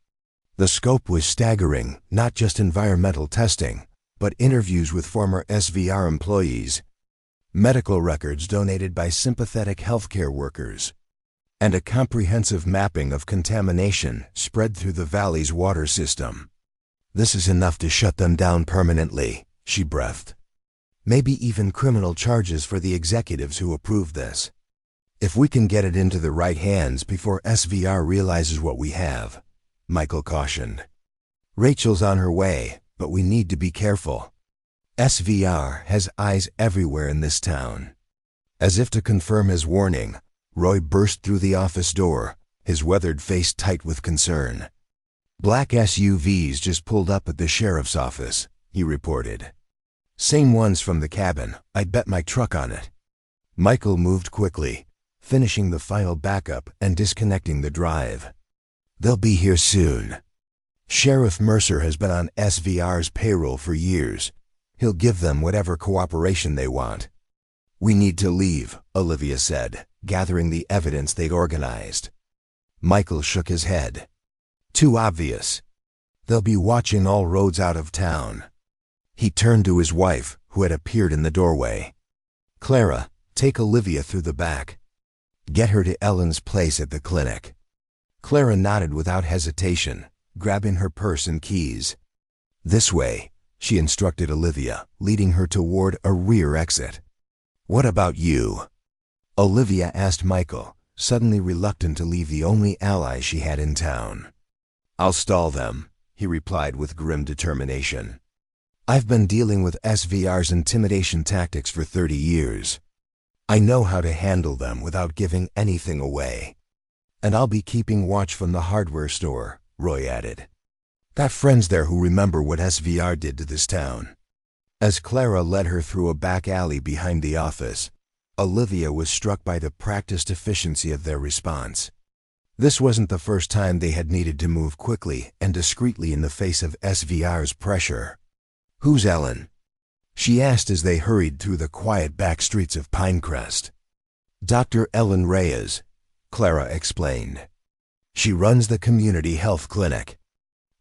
The scope was staggering, not just environmental testing, but interviews with former SVR employees, medical records donated by sympathetic healthcare workers, and a comprehensive mapping of contamination spread through the valley's water system. This is enough to shut them down permanently, she breathed. Maybe even criminal charges for the executives who approved this. If we can get it into the right hands before SVR realizes what we have, Michael cautioned. Rachel's on her way, but we need to be careful. SVR has eyes everywhere in this town. As if to confirm his warning, Roy burst through the office door, his weathered face tight with concern. Black SUVs just pulled up at the sheriff's office, he reported. Same ones from the cabin, I'd bet my truck on it. Michael moved quickly, finishing the final backup and disconnecting the drive. They'll be here soon. Sheriff Mercer has been on SVR's payroll for years. He'll give them whatever cooperation they want. We need to leave, Olivia said, gathering the evidence they'd organized. Michael shook his head. Too obvious. They'll be watching all roads out of town. He turned to his wife, who had appeared in the doorway. Clara, take Olivia through the back. Get her to Ellen's place at the clinic. Clara nodded without hesitation, grabbing her purse and keys. This way, she instructed Olivia, leading her toward a rear exit. What about you? Olivia asked Michael, suddenly reluctant to leave the only ally she had in town. I'll stall them, he replied with grim determination. I've been dealing with SVR's intimidation tactics for 30 years. I know how to handle them without giving anything away. And I'll be keeping watch from the hardware store, Roy added. Got friends there who remember what SVR did to this town. As Clara led her through a back alley behind the office, Olivia was struck by the practiced efficiency of their response. This wasn't the first time they had needed to move quickly and discreetly in the face of SVR's pressure. Who's Ellen? She asked as they hurried through the quiet back streets of Pinecrest. Dr. Ellen Reyes, Clara explained. She runs the community health clinic.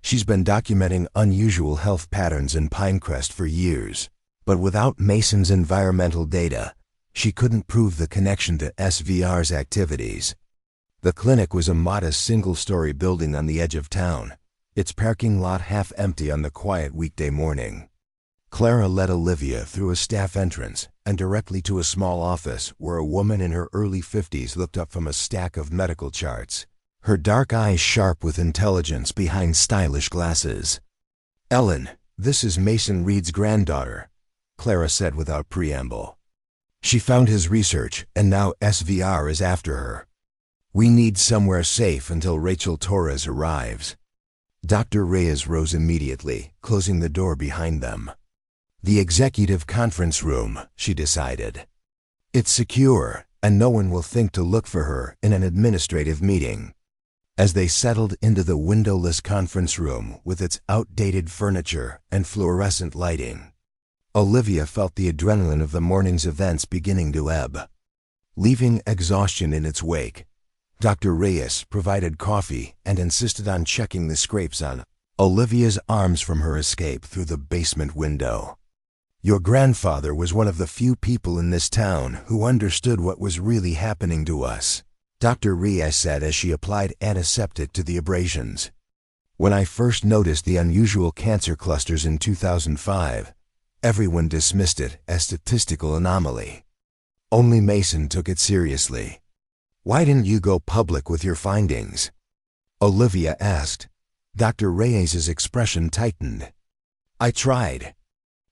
She's been documenting unusual health patterns in Pinecrest for years, but without Mason's environmental data, she couldn't prove the connection to SVR's activities. The clinic was a modest single-story building on the edge of town, its parking lot half empty on the quiet weekday morning. Clara led Olivia through a staff entrance and directly to a small office where a woman in her early 50s looked up from a stack of medical charts, her dark eyes sharp with intelligence behind stylish glasses. "Ellen, this is Mason Reed's granddaughter," Clara said without preamble. "She found his research, and now SVR is after her. We need somewhere safe until Rachel Torres arrives." Dr. Reyes rose immediately, closing the door behind them. "The executive conference room," she decided. "It's secure, and no one will think to look for her in an administrative meeting." As they settled into the windowless conference room with its outdated furniture and fluorescent lighting, Olivia felt the adrenaline of the morning's events beginning to ebb. Leaving exhaustion in its wake, Dr. Reyes provided coffee and insisted on checking the scrapes on Olivia's arms from her escape through the basement window. "Your grandfather was one of the few people in this town who understood what was really happening to us," Dr. Reyes said as she applied antiseptic to the abrasions. "When I first noticed the unusual cancer clusters in 2005, everyone dismissed it as statistical anomaly. Only Mason took it seriously." "Why didn't you go public with your findings?" Olivia asked. Dr. Reyes's expression tightened. "I tried.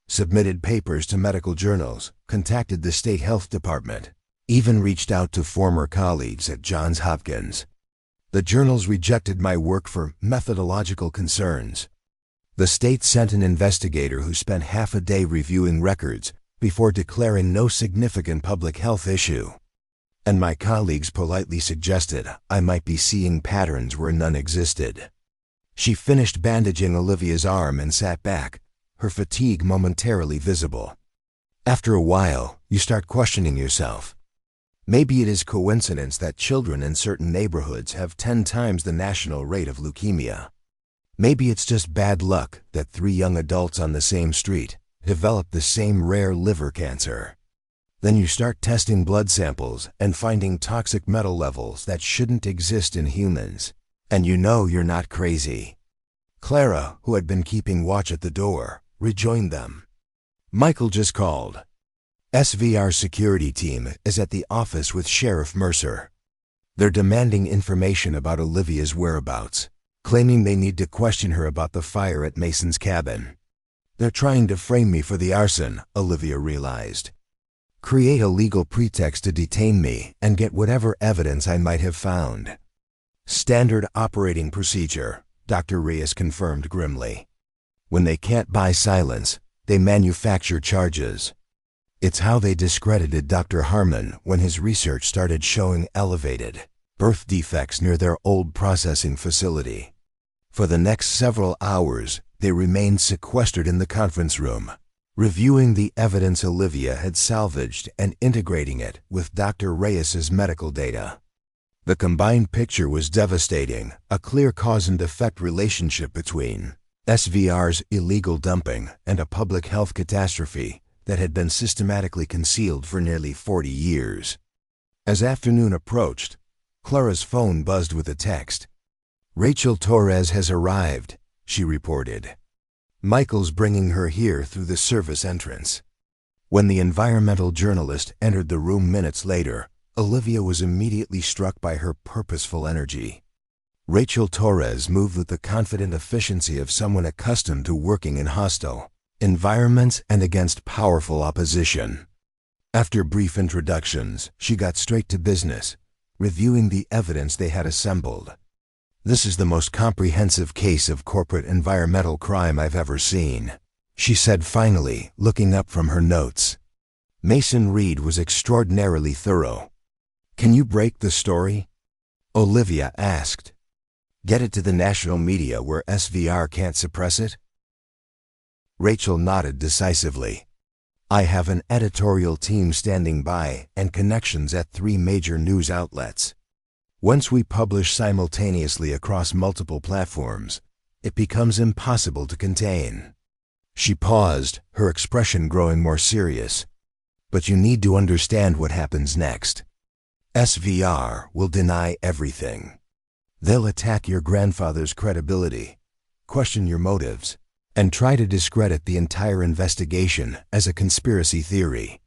Submitted papers to medical journals, contacted the state health department, even reached out to former colleagues at Johns Hopkins. The journals rejected my work for methodological concerns. The state sent an investigator who spent half a day reviewing records before declaring no significant public health issue. And my colleagues politely suggested I might be seeing patterns where none existed." She finished bandaging Olivia's arm and sat back, her fatigue momentarily visible. "After a while, you start questioning yourself. Maybe it is coincidence that children in certain neighborhoods have 10 times the national rate of leukemia. Maybe it's just bad luck that 3 young adults on the same street develop the same rare liver cancer. Then you start testing blood samples and finding toxic metal levels that shouldn't exist in humans, and you know you're not crazy." Clara, who had been keeping watch at the door, rejoined them. "Michael just called. SVR security team is at the office with Sheriff Mercer. They're demanding information about Olivia's whereabouts, claiming they need to question her about the fire at Mason's cabin. They're trying to frame me for the arson," Olivia realized. "Create a legal pretext to detain me and get whatever evidence I might have found." "Standard operating procedure," Dr. Reyes confirmed grimly. "When they can't buy silence, they manufacture charges. It's how they discredited Dr. Harmon when his research started showing elevated birth defects near their old processing facility. For the next several hours, they remained sequestered in the conference room, reviewing the evidence Olivia had salvaged and integrating it with Dr. Reyes's medical data. The combined picture was devastating, a clear cause and effect relationship between SVR's illegal dumping and a public health catastrophe that had been systematically concealed for nearly 40 years. As afternoon approached, Clara's phone buzzed with a text. "Rachel Torres has arrived," she reported. "Michael's bringing her here through the service entrance." When the environmental journalist entered the room minutes later, Olivia was immediately struck by her purposeful energy. Rachel Torres moved with the confident efficiency of someone accustomed to working in hostile environments and against powerful opposition. After brief introductions, she got straight to business, reviewing the evidence they had assembled. "This is the most comprehensive case of corporate environmental crime I've ever seen," she said finally, looking up from her notes. Mason Reed was extraordinarily thorough. "Can you break the story?" Olivia asked. "Get it to the national media where SVR can't suppress it?" Rachel nodded decisively. "I have an editorial team standing by and connections at 3 major news outlets. Once we publish simultaneously across multiple platforms, it becomes impossible to contain." She paused, her expression growing more serious. "But you need to understand what happens next. SVR will deny everything. They'll attack your grandfather's credibility, question your motives, and try to discredit the entire investigation as a conspiracy theory."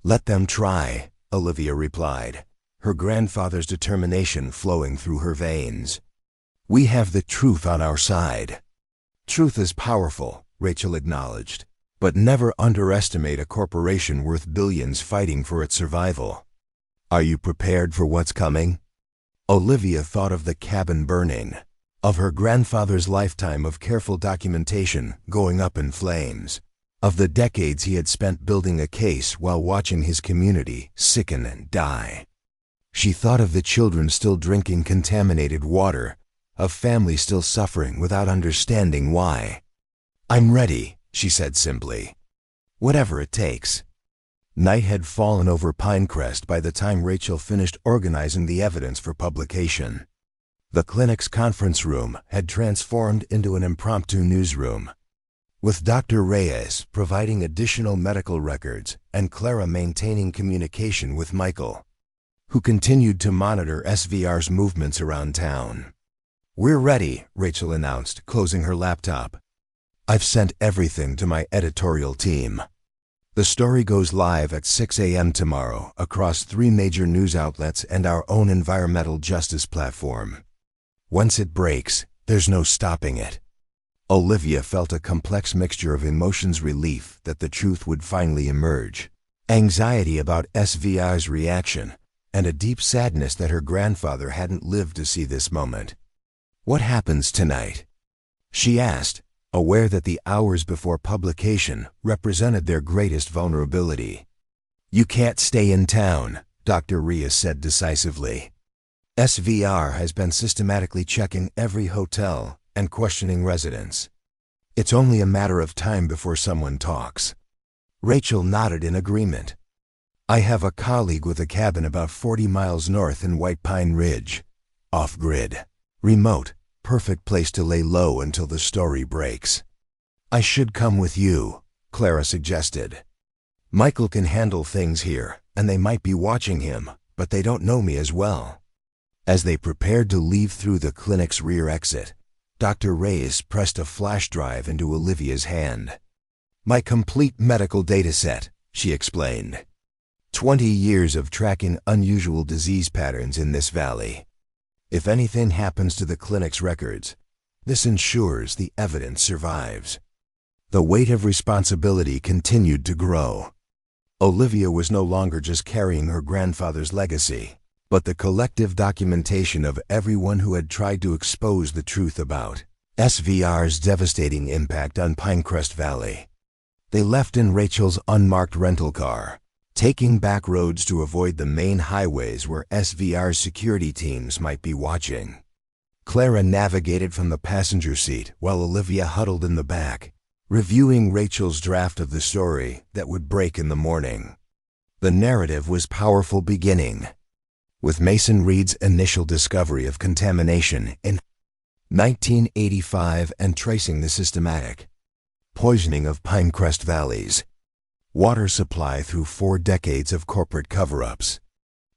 "Let them try," Olivia replied, her grandfather's determination flowing through her veins. "We have the truth on our side." "Truth is powerful," Rachel acknowledged, "but never underestimate a corporation worth billions fighting for its survival." "Are you prepared for what's coming?" Olivia thought of the cabin burning, of her grandfather's lifetime of careful documentation going up in flames, of the decades he had spent building a case while watching his community sicken and die. She thought of the children still drinking contaminated water, of families still suffering without understanding why. "I'm ready," she said simply. "Whatever it takes." Night had fallen over Pinecrest by the time Rachel finished organizing the evidence for publication. The clinic's conference room had transformed into an impromptu newsroom, with Dr. Reyes providing additional medical records and Clara maintaining communication with Michael, who continued to monitor SVR's movements around town. "We're ready," Rachel announced, closing her laptop. "I've sent everything to my editorial team. The story goes live at 6 a.m. tomorrow across 3 major news outlets and our own environmental justice platform. Once it breaks, there's no stopping it." Olivia felt a complex mixture of emotions: relief that the truth would finally emerge, anxiety about SVR's reaction, and a deep sadness that her grandfather hadn't lived to see this moment. "What happens tonight?" she asked, aware that the hours before publication represented their greatest vulnerability. "You can't stay in town," Dr. Reyes said decisively. "SVR has been systematically checking every hotel and questioning residents. It's only a matter of time before someone talks." Rachel nodded in agreement. "I have a colleague with a cabin about 40 miles north in White Pine Ridge. Off-grid. Remote. Perfect place to lay low until the story breaks." "I should come with you," Clara suggested. "Michael can handle things here, and they might be watching him, but they don't know me as well." As they prepared to leave through the clinic's rear exit, Dr. Reyes pressed a flash drive into Olivia's hand. "My complete medical data set," she explained. 20 years of tracking unusual disease patterns in this valley. If anything happens to the clinic's records, this ensures the evidence survives." The weight of responsibility continued to grow. Olivia was no longer just carrying her grandfather's legacy, but the collective documentation of everyone who had tried to expose the truth about SVR's devastating impact on Pinecrest Valley. They left in Rachel's unmarked rental car, taking back roads to avoid the main highways where SVR's security teams might be watching. Clara navigated from the passenger seat while Olivia huddled in the back, reviewing Rachel's draft of the story that would break in the morning. The narrative was powerful beginning, with Mason Reed's initial discovery of contamination in 1985 and tracing the systematic poisoning of Pinecrest Valley's water supply through 4 decades of corporate cover-ups.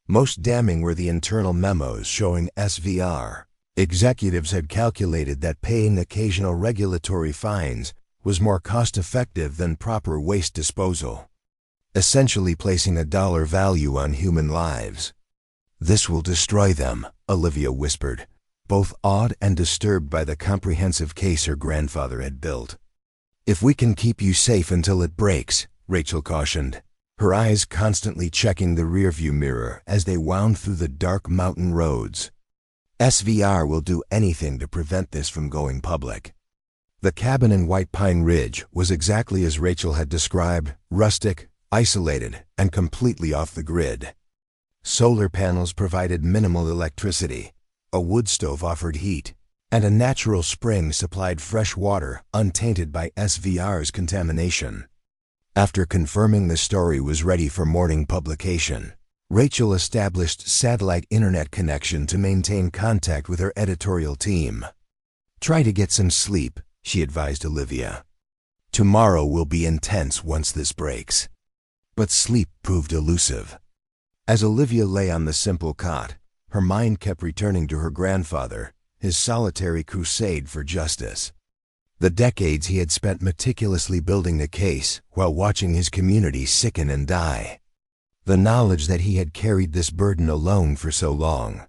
Most damning were the internal memos showing SVR executives had calculated that paying occasional regulatory fines was more cost-effective than proper waste disposal, essentially placing a dollar value on human lives. "This will destroy them," Olivia whispered, both awed and disturbed by the comprehensive case her grandfather had built. "If we can keep you safe until it breaks," Rachel cautioned, her eyes constantly checking the rearview mirror as they wound through the dark mountain roads. "SVR will do anything to prevent this from going public." The cabin in White Pine Ridge was exactly as Rachel had described: rustic, isolated, and completely off the grid. Solar panels provided minimal electricity, a wood stove offered heat, and a natural spring supplied fresh water untainted by SVR's contamination. After confirming the story was ready for morning publication, Rachel established satellite internet connection to maintain contact with her editorial team. "Try to get some sleep," she advised Olivia. "Tomorrow will be intense once this breaks." But sleep proved elusive. As Olivia lay on the simple cot, her mind kept returning to her grandfather, his solitary crusade for justice. The decades he had spent meticulously building the case while watching his community sicken and die. the knowledge that he had carried this burden alone for so long.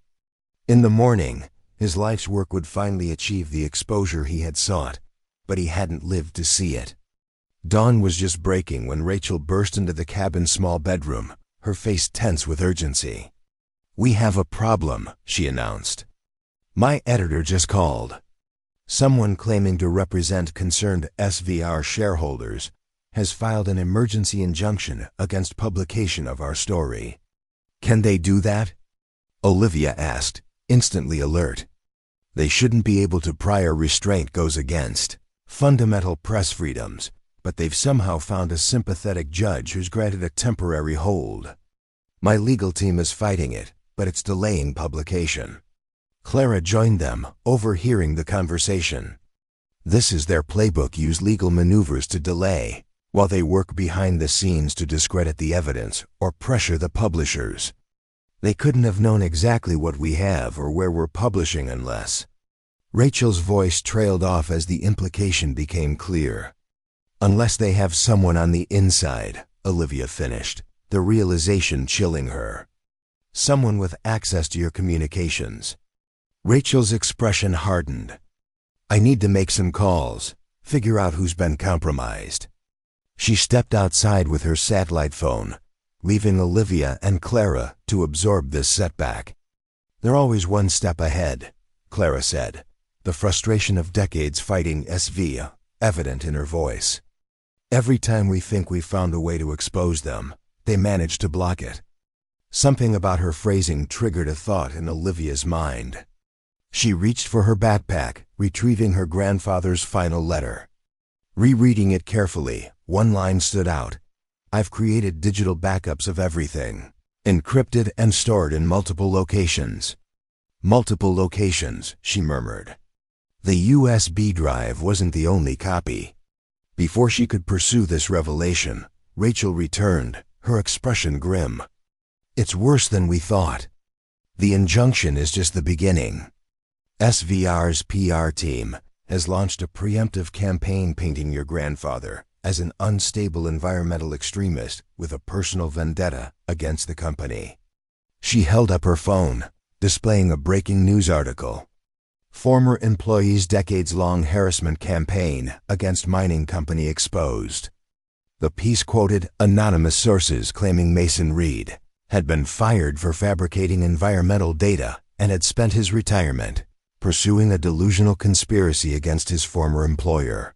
In the morning, his life's work would finally achieve the exposure he had sought, but he hadn't lived to see it. Dawn was just breaking when Rachel burst into the cabin's small bedroom, her face tense with urgency. "We have a problem," she announced. "My editor just called. Someone claiming to represent concerned SVR shareholders has filed an emergency injunction against publication of our story." "Can they do that?" Olivia asked, instantly alert. "They shouldn't be able to. Prior restraint goes against fundamental press freedoms, but they've somehow found a sympathetic judge who's granted a temporary hold. My legal team is fighting it, but it's delaying publication." Clara joined them, overhearing the conversation. This is their playbook: use legal maneuvers to delay, while they work behind the scenes to discredit the evidence or pressure the publishers. "They couldn't have known exactly what we have or where we're publishing unless—" Rachel's voice trailed off as the implication became clear. "Unless they have someone on the inside," Olivia finished, the realization chilling her. "Someone with access to your communications." Rachel's expression hardened. "I need to make some calls, figure out who's been compromised." She stepped outside with her satellite phone, leaving Olivia and Clara to absorb this setback. "They're always one step ahead," Clara said, the frustration of decades fighting SV evident in her voice. "Every time we think we've found a way to expose them, they manage to block it." Something about her phrasing triggered a thought in Olivia's mind. She reached for her backpack, retrieving her grandfather's final letter. Rereading it carefully, one line stood out. "I've created digital backups of everything, encrypted and stored in multiple locations." "Multiple locations," she murmured. The USB drive wasn't the only copy. Before she could pursue this revelation, Rachel returned, her expression grim. "It's worse than we thought. The injunction is just the beginning." SVR's PR team has launched a preemptive campaign painting your grandfather as an unstable environmental extremist with a personal vendetta against the company. She held up her phone, displaying a breaking news article. "Former employee's decades-long harassment campaign against mining company exposed." The piece quoted anonymous sources claiming Mason Reed had been fired for fabricating environmental data and had spent his retirement pursuing a delusional conspiracy against his former employer.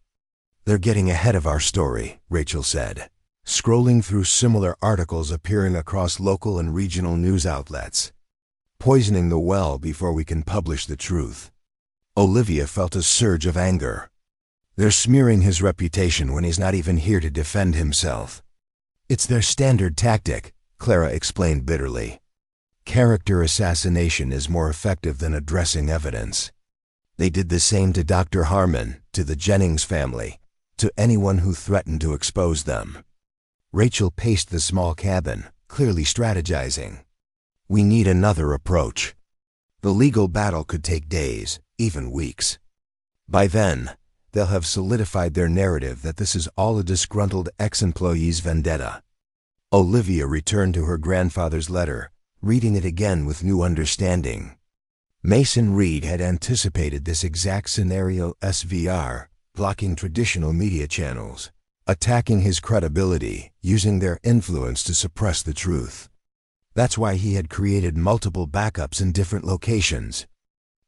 "They're getting ahead of our story," Rachel said, scrolling through similar articles appearing across local and regional news outlets. "Poisoning the well before we can publish the truth." Olivia felt a surge of anger. "They're smearing his reputation when he's not even here to defend himself." "It's their standard tactic," Clara explained bitterly. "Character assassination is more effective than addressing evidence. They did the same to Dr. Harmon, to the Jennings family, to anyone who threatened to expose them." Rachel paced the small cabin, clearly strategizing. "We need another approach. The legal battle could take days, even weeks. By then, they'll have solidified their narrative that this is all a disgruntled ex-employee's vendetta." Olivia returned to her grandfather's letter, reading it again with new understanding. Mason Reed had anticipated this exact scenario. SVR, blocking traditional media channels, attacking his credibility, using their influence to suppress the truth. That's why he had created multiple backups in different locations.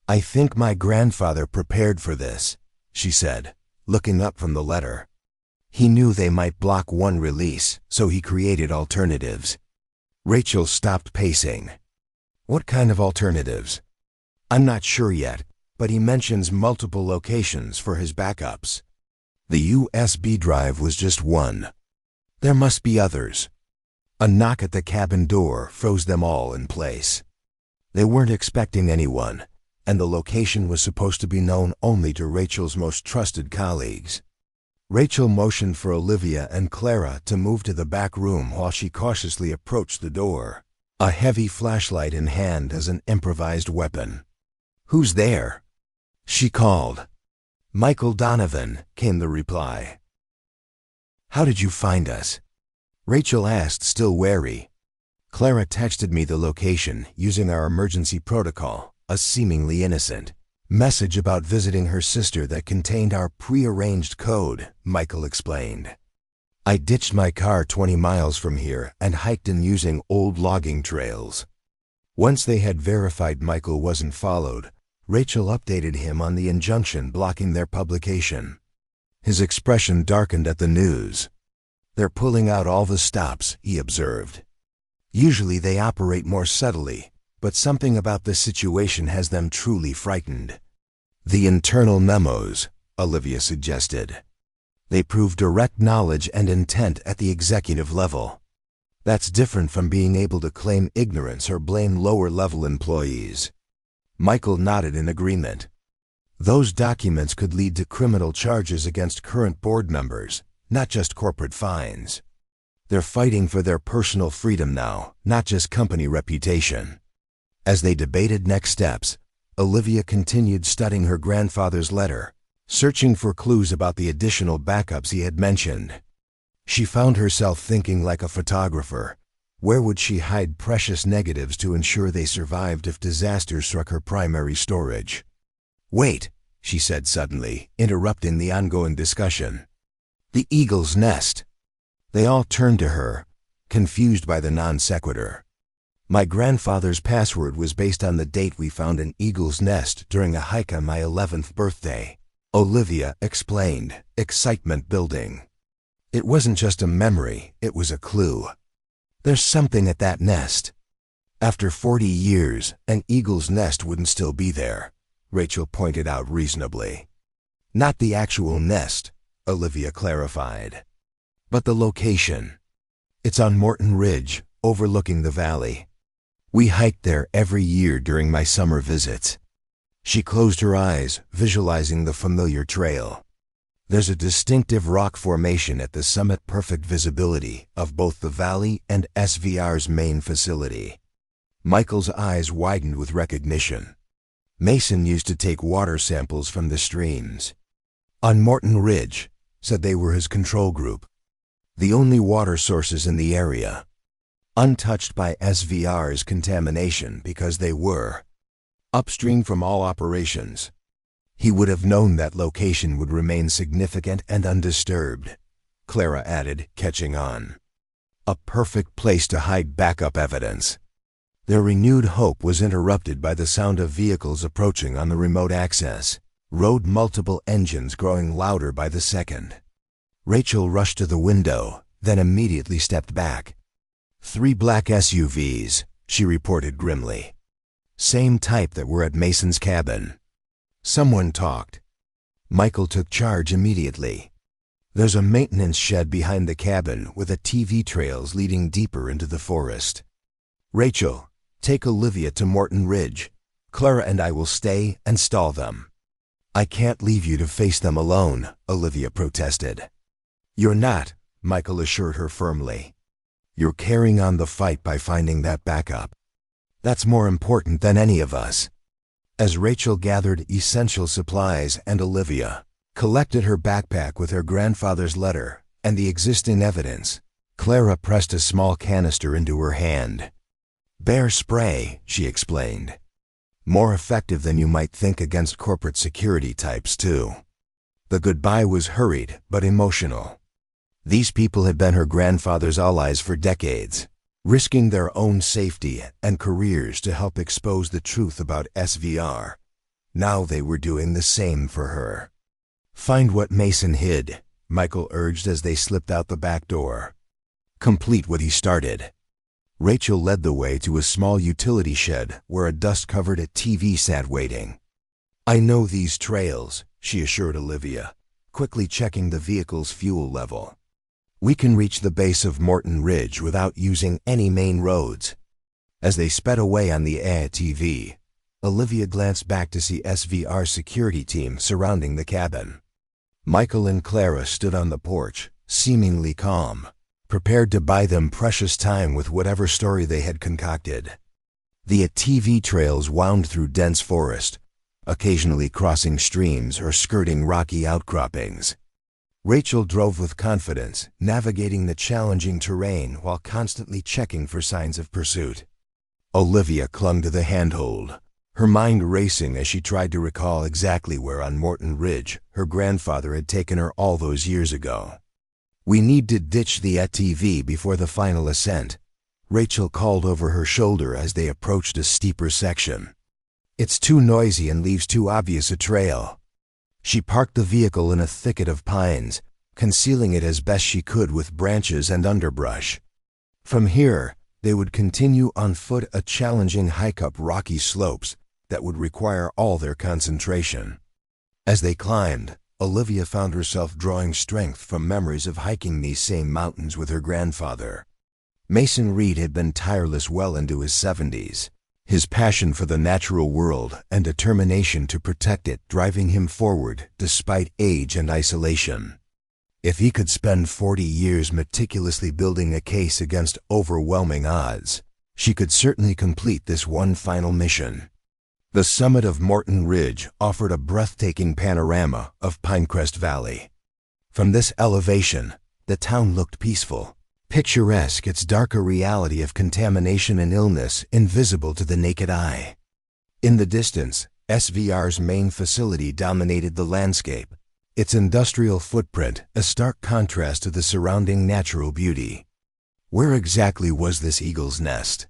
"I think my grandfather prepared for this," she said, looking up from the letter. "He knew they might block one release, so he created alternatives." Rachel stopped pacing. "What kind of alternatives?" "I'm not sure yet, but he mentions multiple locations for his backups." The USB drive was just one. There must be others. A knock at the cabin door froze them all in place. They weren't expecting anyone, and the location was supposed to be known only to Rachel's most trusted colleagues. Rachel motioned for Olivia and Clara to move to the back room while she cautiously approached the door, a heavy flashlight in hand as an improvised weapon. "Who's there?" she called. "Michael Donovan," came the reply. "How did you find us?" Rachel asked, still wary. Clara texted me the location using our emergency protocol, a seemingly innocent message about visiting her sister that contained our pre-arranged code, Michael explained. I ditched my car 20 miles from here and hiked in using old logging trails. Once they had verified Michael wasn't followed, Rachel updated him on the injunction blocking their publication. His expression darkened at the news. They're pulling out all the stops, he observed. Usually they operate more subtly, but something about this situation has them truly frightened. The internal memos, Olivia suggested. They prove direct knowledge and intent at the executive level. That's different from being able to claim ignorance or blame lower-level employees. Michael nodded in agreement. Those documents could lead to criminal charges against current board members, not just corporate fines. They're fighting for their personal freedom now, not just company reputation. As they debated next steps, Olivia continued studying her grandfather's letter, searching for clues about the additional backups he had mentioned. She found herself thinking like a photographer. Where would she hide precious negatives to ensure they survived if disaster struck her primary storage? Wait, she said suddenly, interrupting the ongoing discussion. The eagle's nest. They all turned to her, confused by the non sequitur. My grandfather's password was based on the date we found an eagle's nest during a hike on my 11th birthday, Olivia explained, excitement building. It wasn't just a memory, it was a clue. There's something at that nest. After 40 years, an eagle's nest wouldn't still be there, Rachel pointed out reasonably. Not the actual nest, Olivia clarified, but the location. It's on Morton Ridge, overlooking the valley. We hiked there every year during my summer visits. She closed her eyes, visualizing the familiar trail. There's a distinctive rock formation at the summit, perfect visibility of both the valley and SVR's main facility. Michael's eyes widened with recognition. Mason used to take water samples from the streams. On Morton Ridge, said they were his control group. The only water sources in the area. Untouched by SVR's contamination because they were upstream from all operations. He would have known that location would remain significant and undisturbed, Clara added, catching on. A perfect place to hide backup evidence. Their renewed hope was interrupted by the sound of vehicles approaching on the remote access road, multiple engines growing louder by the second. Rachel rushed to the window, then immediately stepped back. 3 black SUVs, she reported grimly. Same type that were at Mason's cabin. Someone talked. Michael took charge immediately. There's a maintenance shed behind the cabin with a TV trails leading deeper into the forest. Rachel, take Olivia to Morton Ridge. Clara and I will stay and stall them. I can't leave you to face them alone, Olivia protested. You're not, Michael assured her firmly. You're carrying on the fight by finding that backup. That's more important than any of us. As Rachel gathered essential supplies and Olivia collected her backpack with her grandfather's letter and the existing evidence, Clara pressed a small canister into her hand. Bear spray, she explained. More effective than you might think against corporate security types, too. The goodbye was hurried but emotional. These people had been her grandfather's allies for decades, risking their own safety and careers to help expose the truth about SVR. Now they were doing the same for her. Find what Mason hid, Michael urged as they slipped out the back door. Complete what he started. Rachel led the way to a small utility shed where a dust-covered TV sat waiting. I know these trails, she assured Olivia, quickly checking the vehicle's fuel level. We can reach the base of Morton Ridge without using any main roads. As they sped away on the ATV, Olivia glanced back to see SVR's security team surrounding the cabin. Michael and Clara stood on the porch, seemingly calm, prepared to buy them precious time with whatever story they had concocted. The ATV trails wound through dense forest, occasionally crossing streams or skirting rocky outcroppings. Rachel drove with confidence, navigating the challenging terrain while constantly checking for signs of pursuit. Olivia clung to the handhold, her mind racing as she tried to recall exactly where on Morton Ridge her grandfather had taken her all those years ago. "We need to ditch the ATV before the final ascent," Rachel called over her shoulder as they approached a steeper section. "It's too noisy and leaves too obvious a trail." She parked the vehicle in a thicket of pines, concealing it as best she could with branches and underbrush. From here, they would continue on foot a challenging hike up rocky slopes that would require all their concentration. As they climbed, Olivia found herself drawing strength from memories of hiking these same mountains with her grandfather. Mason Reed had been tireless well into his 70s, his passion for the natural world and determination to protect it driving him forward despite age and isolation. If he could spend 40 years meticulously building a case against overwhelming odds, she could certainly complete this one final mission. The summit of Morton Ridge offered a breathtaking panorama of Pinecrest Valley. From this elevation, the town looked peaceful, picturesque, its darker reality of contamination and illness invisible to the naked eye. In the distance, SVR's main facility dominated the landscape, its industrial footprint a stark contrast to the surrounding natural beauty. Where exactly was this eagle's nest?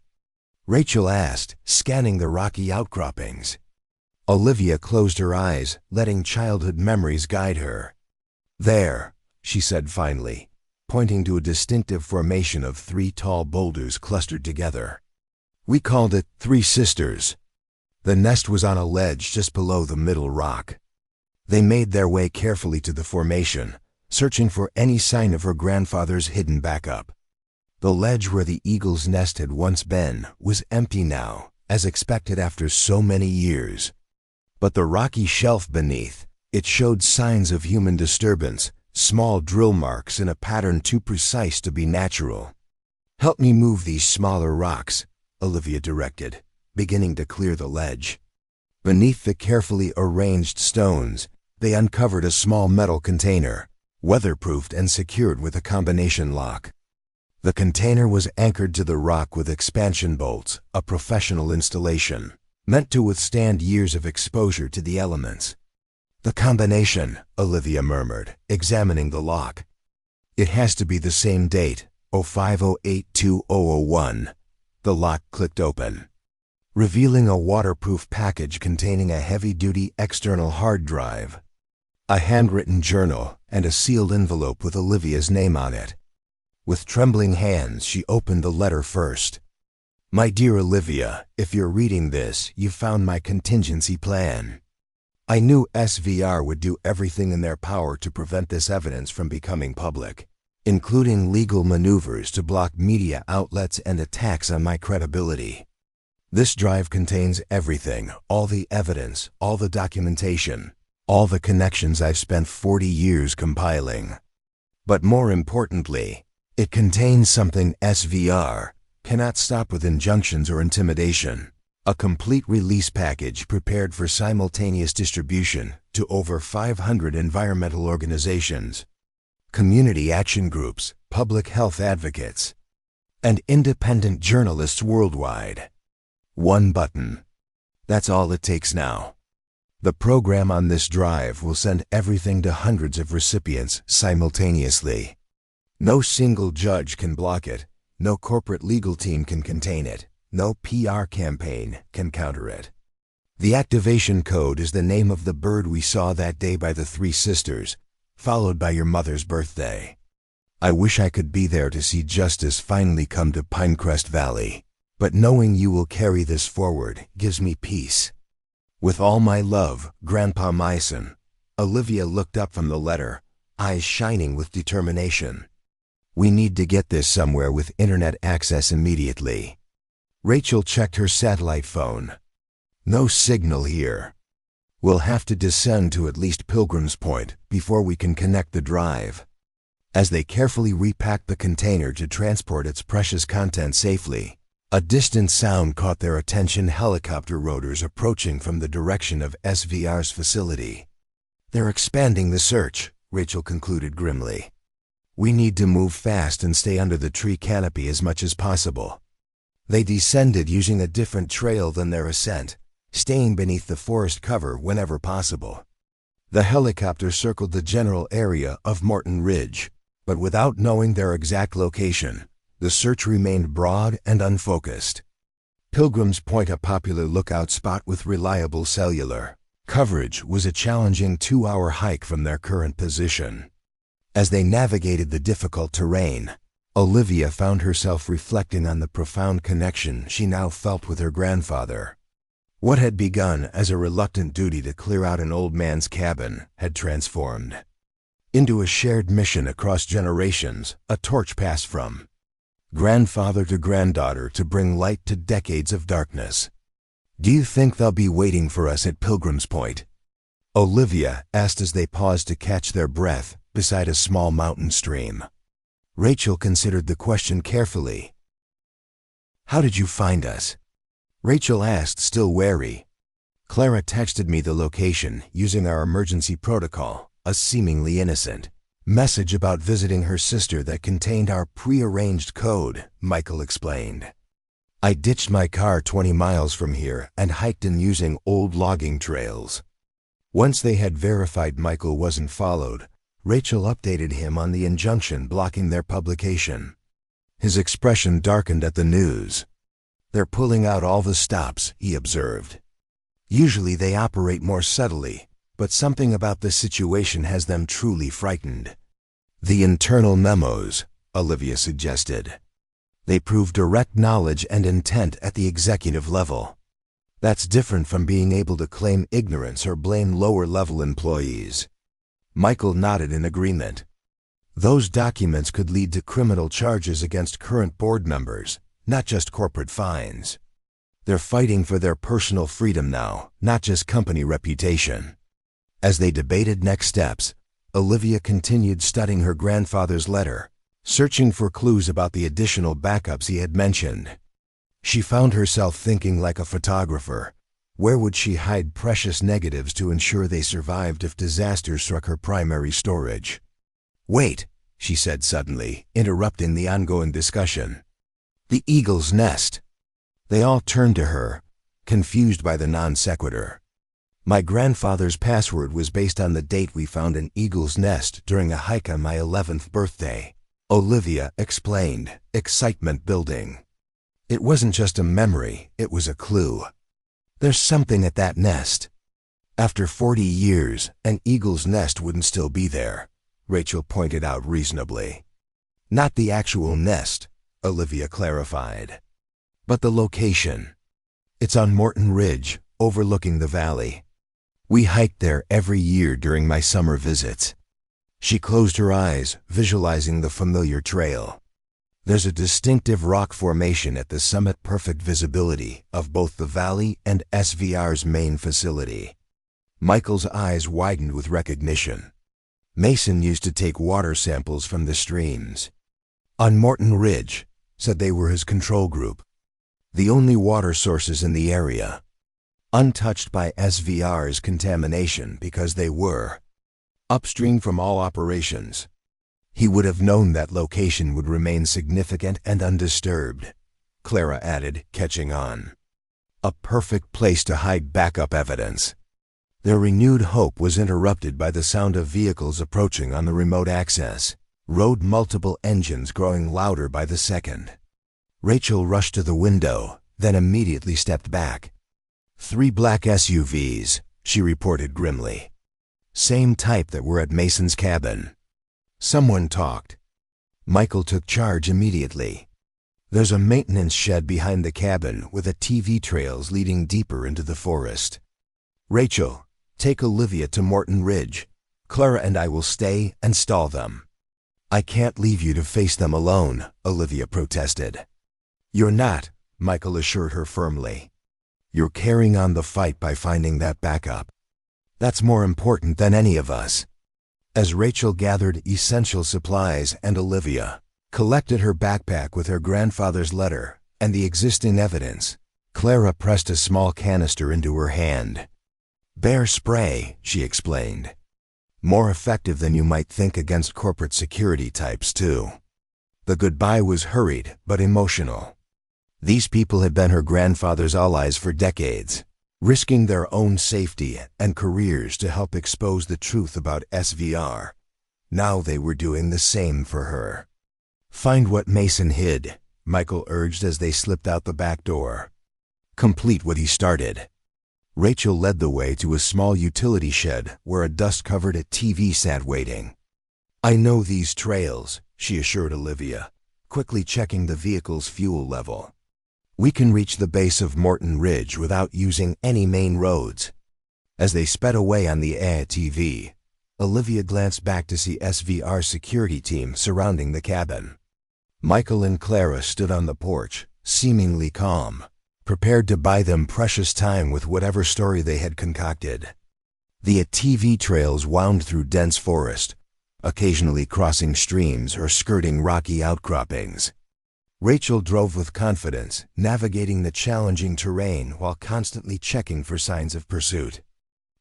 Rachel asked, scanning the rocky outcroppings. Olivia closed her eyes, letting childhood memories guide her. "There," she said finally, pointing to a distinctive formation of 3 tall boulders clustered together. "We called it Three Sisters." The nest was on a ledge just below the middle rock. They made their way carefully to the formation, searching for any sign of her grandfather's hidden backup. The ledge where the eagle's nest had once been was empty now, as expected after so many years. But the rocky shelf beneath, it showed signs of human disturbance, small drill marks in a pattern too precise to be natural. "Help me move these smaller rocks," Olivia directed, beginning to clear the ledge. Beneath the carefully arranged stones, they uncovered a small metal container, weatherproofed and secured with a combination lock. The container was anchored to the rock with expansion bolts, a professional installation, meant to withstand years of exposure to the elements. "The combination," Olivia murmured, examining the lock. "It has to be the same date, 05082001. The lock clicked open, revealing a waterproof package containing a heavy-duty external hard drive, a handwritten journal, and a sealed envelope with Olivia's name on it. With trembling hands, she opened the letter first. "My dear Olivia, if you're reading this, you've found my contingency plan. I knew SVR would do everything in their power to prevent this evidence from becoming public, including legal maneuvers to block media outlets and attacks on my credibility. This drive contains everything, all the evidence, all the documentation, all the connections I've spent 40 years compiling. But more importantly, it contains something SVR cannot stop with injunctions or intimidation. A complete release package prepared for simultaneous distribution to over 500 environmental organizations, community action groups, public health advocates, and independent journalists worldwide. One button. That's all it takes now. The program on this drive will send everything to hundreds of recipients simultaneously. No single judge can block it, no corporate legal team can contain it, no PR campaign can counter it. The activation code is the name of the bird we saw that day by the Three Sisters, followed by your mother's birthday. I wish I could be there to see justice finally come to Pinecrest Valley, but knowing you will carry this forward gives me peace. With all my love, Grandpa Meissen." Olivia looked up from the letter, eyes shining with determination. "We need to get this somewhere with internet access immediately." Rachel checked her satellite phone. "No signal here. We'll have to descend to at least Pilgrim's Point before we can connect the drive." As they carefully repacked the container to transport its precious content safely, a distant sound caught their attention: helicopter rotors approaching from the direction of SVR's facility. "They're expanding the search," Rachel concluded grimly. We need to move fast and stay under the tree canopy as much as possible. They descended using a different trail than their ascent, staying beneath the forest cover whenever possible. The helicopter circled the general area of Morton Ridge, but without knowing their exact location, the search remained broad and unfocused. Pilgrim's Point, a popular lookout spot with reliable cellular coverage, was a challenging 2-hour hike from their current position. As they navigated the difficult terrain, Olivia found herself reflecting on the profound connection she now felt with her grandfather. What had begun as a reluctant duty to clear out an old man's cabin had transformed into a shared mission across generations, a torch passed from grandfather to granddaughter to bring light to decades of darkness. Do you think they'll be waiting for us at Pilgrim's Point? Olivia asked as they paused to catch their breath beside a small mountain stream. Rachel considered the question carefully. How did you find us? Rachel asked, still wary. Clara texted me the location using our emergency protocol, a seemingly innocent message about visiting her sister that contained our pre-arranged code, Michael explained. I ditched my car 20 miles from here and hiked in using old logging trails. Once they had verified Michael wasn't followed, Rachel updated him on the injunction blocking their publication. His expression darkened at the news. They're pulling out all the stops, he observed. Usually they operate more subtly, but something about the situation has them truly frightened. The internal memos, Olivia suggested. They prove direct knowledge and intent at the executive level. That's different from being able to claim ignorance or blame lower-level employees. Michael nodded in agreement. Those documents could lead to criminal charges against current board members, not just corporate fines. They're fighting for their personal freedom now, not just company reputation. As they debated next steps, Olivia continued studying her grandfather's letter, searching for clues about the additional backups he had mentioned. She found herself thinking like a photographer. Where would she hide precious negatives to ensure they survived if disaster struck her primary storage? Wait, she said suddenly, interrupting the ongoing discussion. The eagle's nest. They all turned to her, confused by the non sequitur. My grandfather's password was based on the date we found an eagle's nest during a hike on my 11th birthday, Olivia explained, excitement building. It wasn't just a memory, it was a clue. There's something at that nest. After 40 years, an eagle's nest wouldn't still be there, Rachel pointed out reasonably. Not the actual nest, Olivia clarified, but the location. It's on Morton Ridge, overlooking the valley. We hiked there every year during my summer visits. She closed her eyes, visualizing the familiar trail. There's a distinctive rock formation at the summit, perfect visibility of both the valley and SVR's main facility. Michael's eyes widened with recognition. Mason used to take water samples from the streams. On Morton Ridge, said they were his control group. The only water sources in the area. Untouched by SVR's contamination because they were upstream from all operations. He would have known that location would remain significant and undisturbed, Clara added, catching on. A perfect place to hide backup evidence. Their renewed hope was interrupted by the sound of vehicles approaching on the remote access road, multiple engines growing louder by the second. Rachel rushed to the window, then immediately stepped back. 3 black SUVs, she reported grimly. Same type that were at Mason's cabin. Someone talked. Michael took charge immediately. There's a maintenance shed behind the cabin with a TV trails leading deeper into the forest. Rachel, take Olivia to Morton Ridge. Clara and I will stay and stall them. I can't leave you to face them alone, Olivia protested. You're not, Michael assured her firmly. You're carrying on the fight by finding that backup. That's more important than any of us. As Rachel gathered essential supplies and Olivia collected her backpack with her grandfather's letter and the existing evidence, Clara pressed a small canister into her hand. Bear spray, she explained. More effective than you might think against corporate security types, too. The goodbye was hurried but emotional. These people had been her grandfather's allies for decades, risking their own safety and careers to help expose the truth about SVR. Now they were doing the same for her. "Find what Mason hid," Michael urged as they slipped out the back door. "Complete what he started." Rachel led the way to a small utility shed where a dust-covered TV sat waiting. "I know these trails," she assured Olivia, quickly checking the vehicle's fuel level. "We can reach the base of Morton Ridge without using any main roads." As they sped away on the ATV, Olivia glanced back to see SVR's security team surrounding the cabin. Michael and Clara stood on the porch, seemingly calm, prepared to buy them precious time with whatever story they had concocted. The ATV trails wound through dense forest, occasionally crossing streams or skirting rocky outcroppings. Rachel drove with confidence, navigating the challenging terrain while constantly checking for signs of pursuit.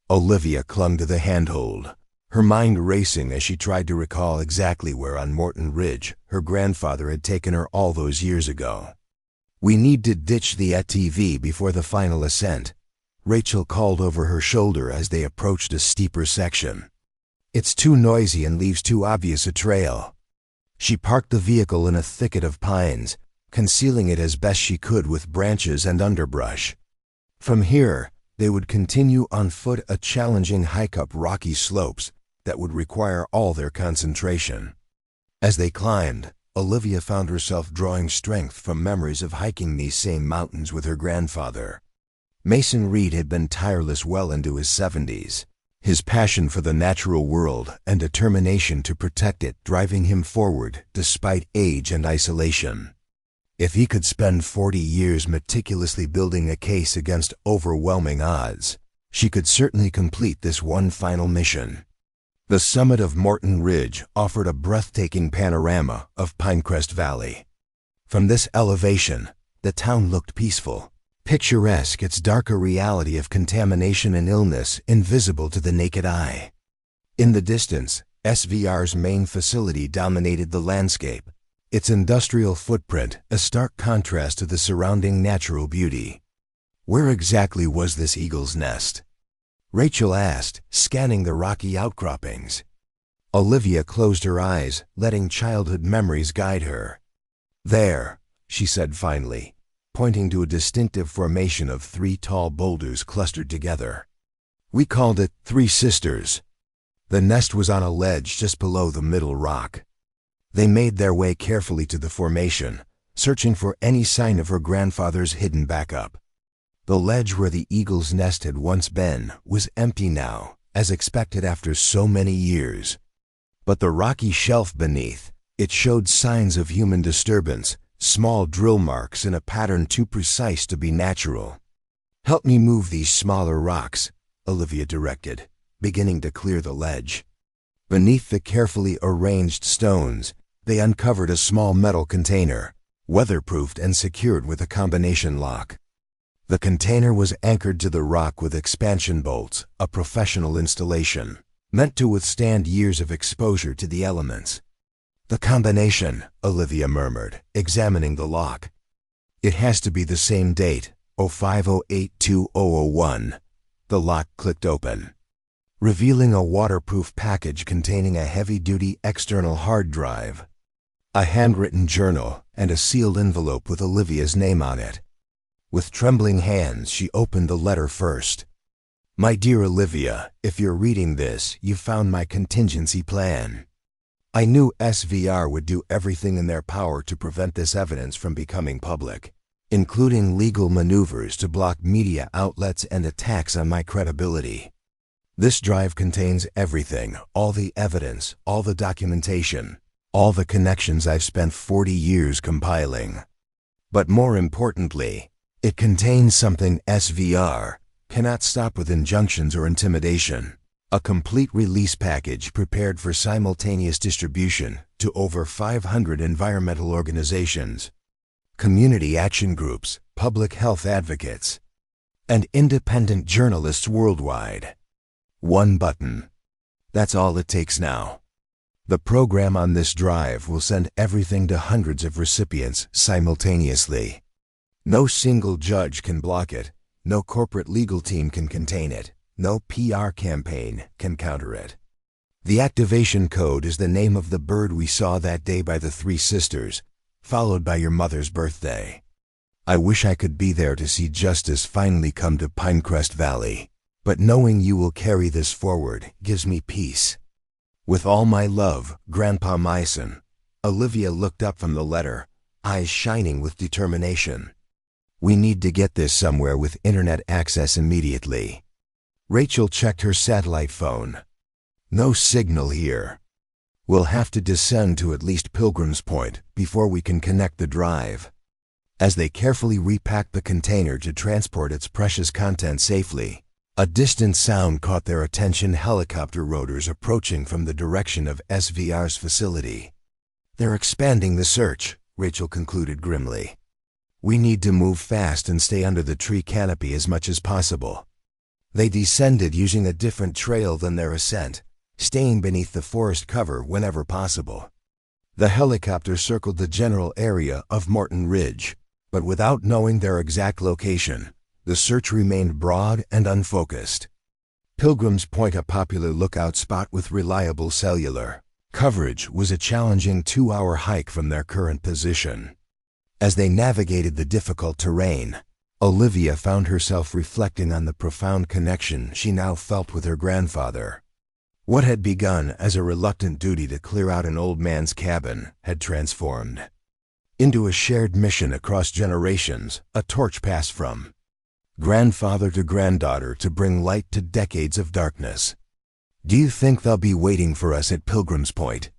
Olivia clung to the handhold, her mind racing as she tried to recall exactly where on Morton Ridge her grandfather had taken her all those years ago. "We need to ditch the ATV before the final ascent," Rachel called over her shoulder as they approached a steeper section. "It's too noisy and leaves too obvious a trail." She parked the vehicle in a thicket of pines, concealing it as best she could with branches and underbrush. From here, they would continue on foot a challenging hike up rocky slopes that would require all their concentration. As they climbed, Olivia found herself drawing strength from memories of hiking these same mountains with her grandfather. Mason Reed had been tireless well into his 70s, his passion for the natural world and determination to protect it driving him forward despite age and isolation. If he could spend 40 years meticulously building a case against overwhelming odds, she could certainly complete this one final mission. The summit of Morton Ridge offered a breathtaking panorama of Pinecrest Valley. From this elevation, the town looked peaceful, picturesque, its darker reality of contamination and illness invisible to the naked eye. In the distance, SVR's main facility dominated the landscape, its industrial footprint a stark contrast to the surrounding natural beauty. Where exactly was this eagle's nest? Rachel asked, scanning the rocky outcroppings. Olivia closed her eyes, letting childhood memories guide her. "There," she said finally, pointing to a distinctive formation of 3 tall boulders clustered together. "We called it 3 Sisters." The nest was on a ledge just below the middle rock. They made their way carefully to the formation, searching for any sign of her grandfather's hidden backup. The ledge where the eagle's nest had once been was empty now, as expected after so many years. But the rocky shelf beneath, it showed signs of human disturbance, small drill marks in a pattern too precise to be natural. "Help me move these smaller rocks," Olivia directed, beginning to clear the ledge. Beneath the carefully arranged stones, they uncovered a small metal container, weatherproofed and secured with a combination lock. The container was anchored to the rock with expansion bolts, a professional installation, meant to withstand years of exposure to the elements. "The combination," Olivia murmured, examining the lock. "It has to be the same date, 05082001. The lock clicked open, revealing a waterproof package containing a heavy-duty external hard drive, a handwritten journal, and a sealed envelope with Olivia's name on it. With trembling hands, she opened the letter first. "My dear Olivia, if you're reading this, you've found my contingency plan. I knew SVR would do everything in their power to prevent this evidence from becoming public, including legal maneuvers to block media outlets and attacks on my credibility. This drive contains everything, all the evidence, all the documentation, all the connections I've spent 40 years compiling. But more importantly, it contains something SVR cannot stop with injunctions or intimidation. A complete release package prepared for simultaneous distribution to over 500 environmental organizations, community action groups, public health advocates, and independent journalists worldwide. One button. That's all it takes now. The program on this drive will send everything to hundreds of recipients simultaneously. No single judge can block it. No corporate legal team can contain it. No PR campaign can counter it. The activation code is the name of the bird we saw that day by the Three Sisters, followed by your mother's birthday. I wish I could be there to see justice finally come to Pinecrest Valley, but knowing you will carry this forward gives me peace. With all my love, Grandpa Mason. Olivia looked up from the letter, eyes shining with determination. We need to get this somewhere with internet access immediately. Rachel checked her satellite phone. No signal here. We'll have to descend to at least Pilgrim's Point before we can connect the drive. As they carefully repacked the container to transport its precious content safely, a distant sound caught their attention: helicopter rotors approaching from the direction of SVR's facility. They're expanding the search, Rachel concluded grimly. We need to move fast and stay under the tree canopy as much as possible. They descended using a different trail than their ascent, staying beneath the forest cover whenever possible. The helicopter circled the general area of Morton Ridge, but without knowing their exact location, the search remained broad and unfocused. Pilgrim's Point, a popular lookout spot with reliable cellular coverage, was a challenging 2-hour hike from their current position. As they navigated the difficult terrain, Olivia found herself reflecting on the profound connection she now felt with her grandfather. What had begun as a reluctant duty to clear out an old man's cabin had transformed into a shared mission across generations, a torch passed from grandfather to granddaughter to bring light to decades of darkness. Do you think they'll be waiting for us at Pilgrim's Point?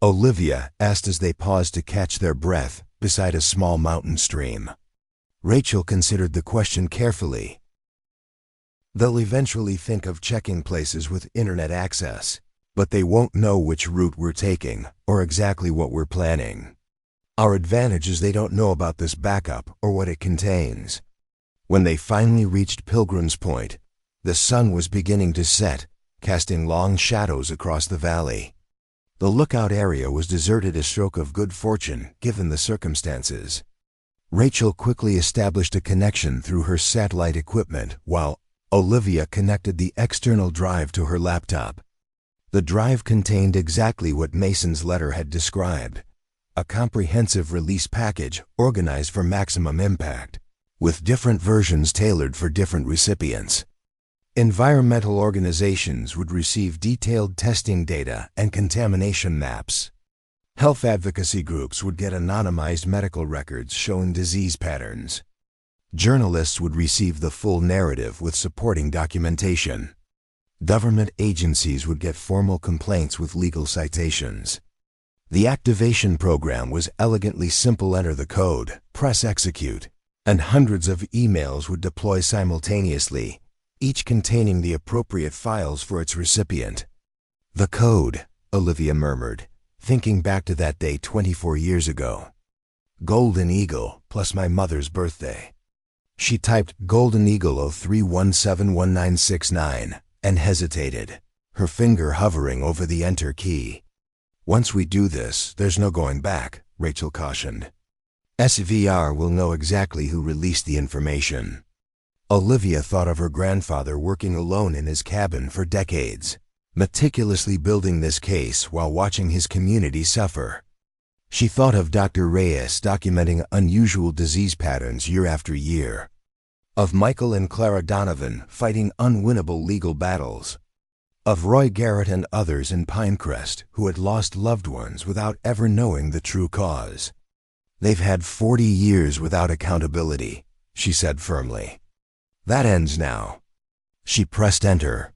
Olivia asked as they paused to catch their breath beside a small mountain stream. Rachel considered the question carefully. They'll eventually think of checking places with internet access, but they won't know which route we're taking or exactly what we're planning. Our advantage is they don't know about this backup or what it contains. When they finally reached Pilgrim's Point, the sun was beginning to set, casting long shadows across the valley. The lookout area was deserted, a stroke of good fortune given the circumstances. Rachel quickly established a connection through her satellite equipment while Olivia connected the external drive to her laptop. The drive contained exactly what Mason's letter had described: a comprehensive release package organized for maximum impact, with different versions tailored for different recipients. Environmental organizations would receive detailed testing data and contamination maps. Health advocacy groups would get anonymized medical records showing disease patterns. Journalists would receive the full narrative with supporting documentation. Government agencies would get formal complaints with legal citations. The activation program was elegantly simple: enter the code, press execute, and hundreds of emails would deploy simultaneously, each containing the appropriate files for its recipient. The code, Olivia murmured, thinking back to that day 24 years ago. Golden Eagle plus my mother's birthday. She typed Golden Eagle 03171969 and hesitated, her finger hovering over the enter key. Once we do this, there's no going back, Rachel cautioned. SVR will know exactly who released the information. Olivia thought of her grandfather working alone in his cabin for decades, meticulously building this case while watching his community suffer. She thought of Dr. Reyes documenting unusual disease patterns year after year, of Michael and Clara Donovan fighting unwinnable legal battles, of Roy Garrett and others in Pinecrest who had lost loved ones without ever knowing the true cause. They've had 40 years without accountability, she said firmly. That ends now. She pressed enter.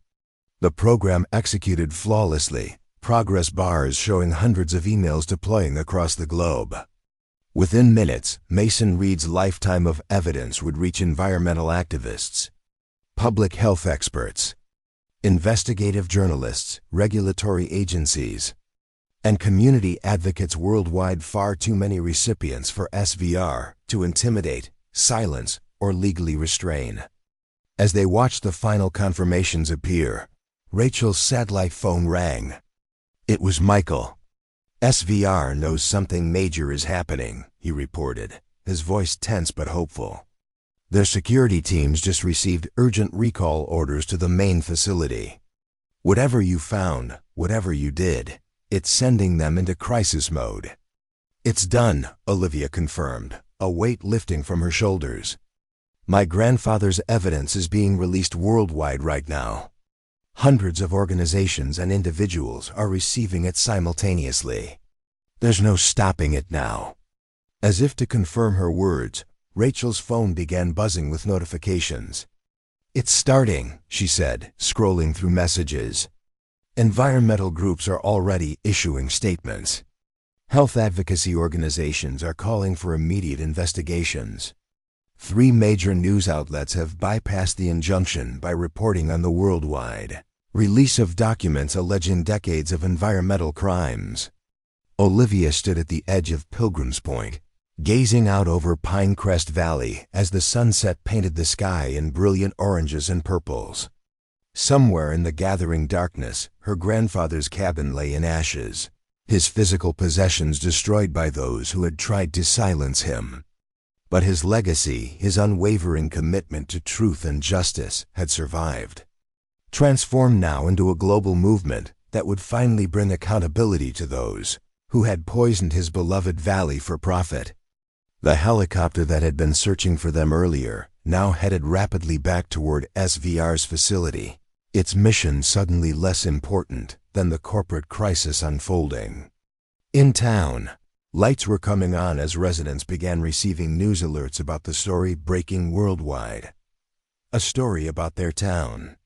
The program executed flawlessly, progress bars showing hundreds of emails deploying across the globe. Within minutes, Mason Reed's lifetime of evidence would reach environmental activists, public health experts, investigative journalists, regulatory agencies, and community advocates worldwide. Far too many recipients for SVR to intimidate, silence, or legally restrain. As they watched the final confirmations appear, Rachel's satellite phone rang. It was Michael. "SVR knows something major is happening," he reported, his voice tense but hopeful. "Their security teams just received urgent recall orders to the main facility. Whatever you found, whatever you did, it's sending them into crisis mode." "It's done," Olivia confirmed, a weight lifting from her shoulders. "My grandfather's evidence is being released worldwide right now. Hundreds of organizations and individuals are receiving it simultaneously. There's no stopping it now." As if to confirm her words, Rachel's phone began buzzing with notifications. "It's starting," she said, scrolling through messages. "Environmental groups are already issuing statements. Health advocacy organizations are calling for immediate investigations. 3 major news outlets have bypassed the injunction by reporting on the worldwide release of documents alleging decades of environmental crimes." Olivia stood at the edge of Pilgrim's Point, gazing out over Pinecrest Valley as the sunset painted the sky in brilliant oranges and purples. Somewhere in the gathering darkness, her grandfather's cabin lay in ashes, his physical possessions destroyed by those who had tried to silence him. But his legacy, his unwavering commitment to truth and justice, had survived, transformed now into a global movement that would finally bring accountability to those who had poisoned his beloved valley for profit. The helicopter that had been searching for them earlier now headed rapidly back toward SVR's facility, its mission suddenly less important than the corporate crisis unfolding. In town, lights were coming on as residents began receiving news alerts about the story breaking worldwide. A story about their town,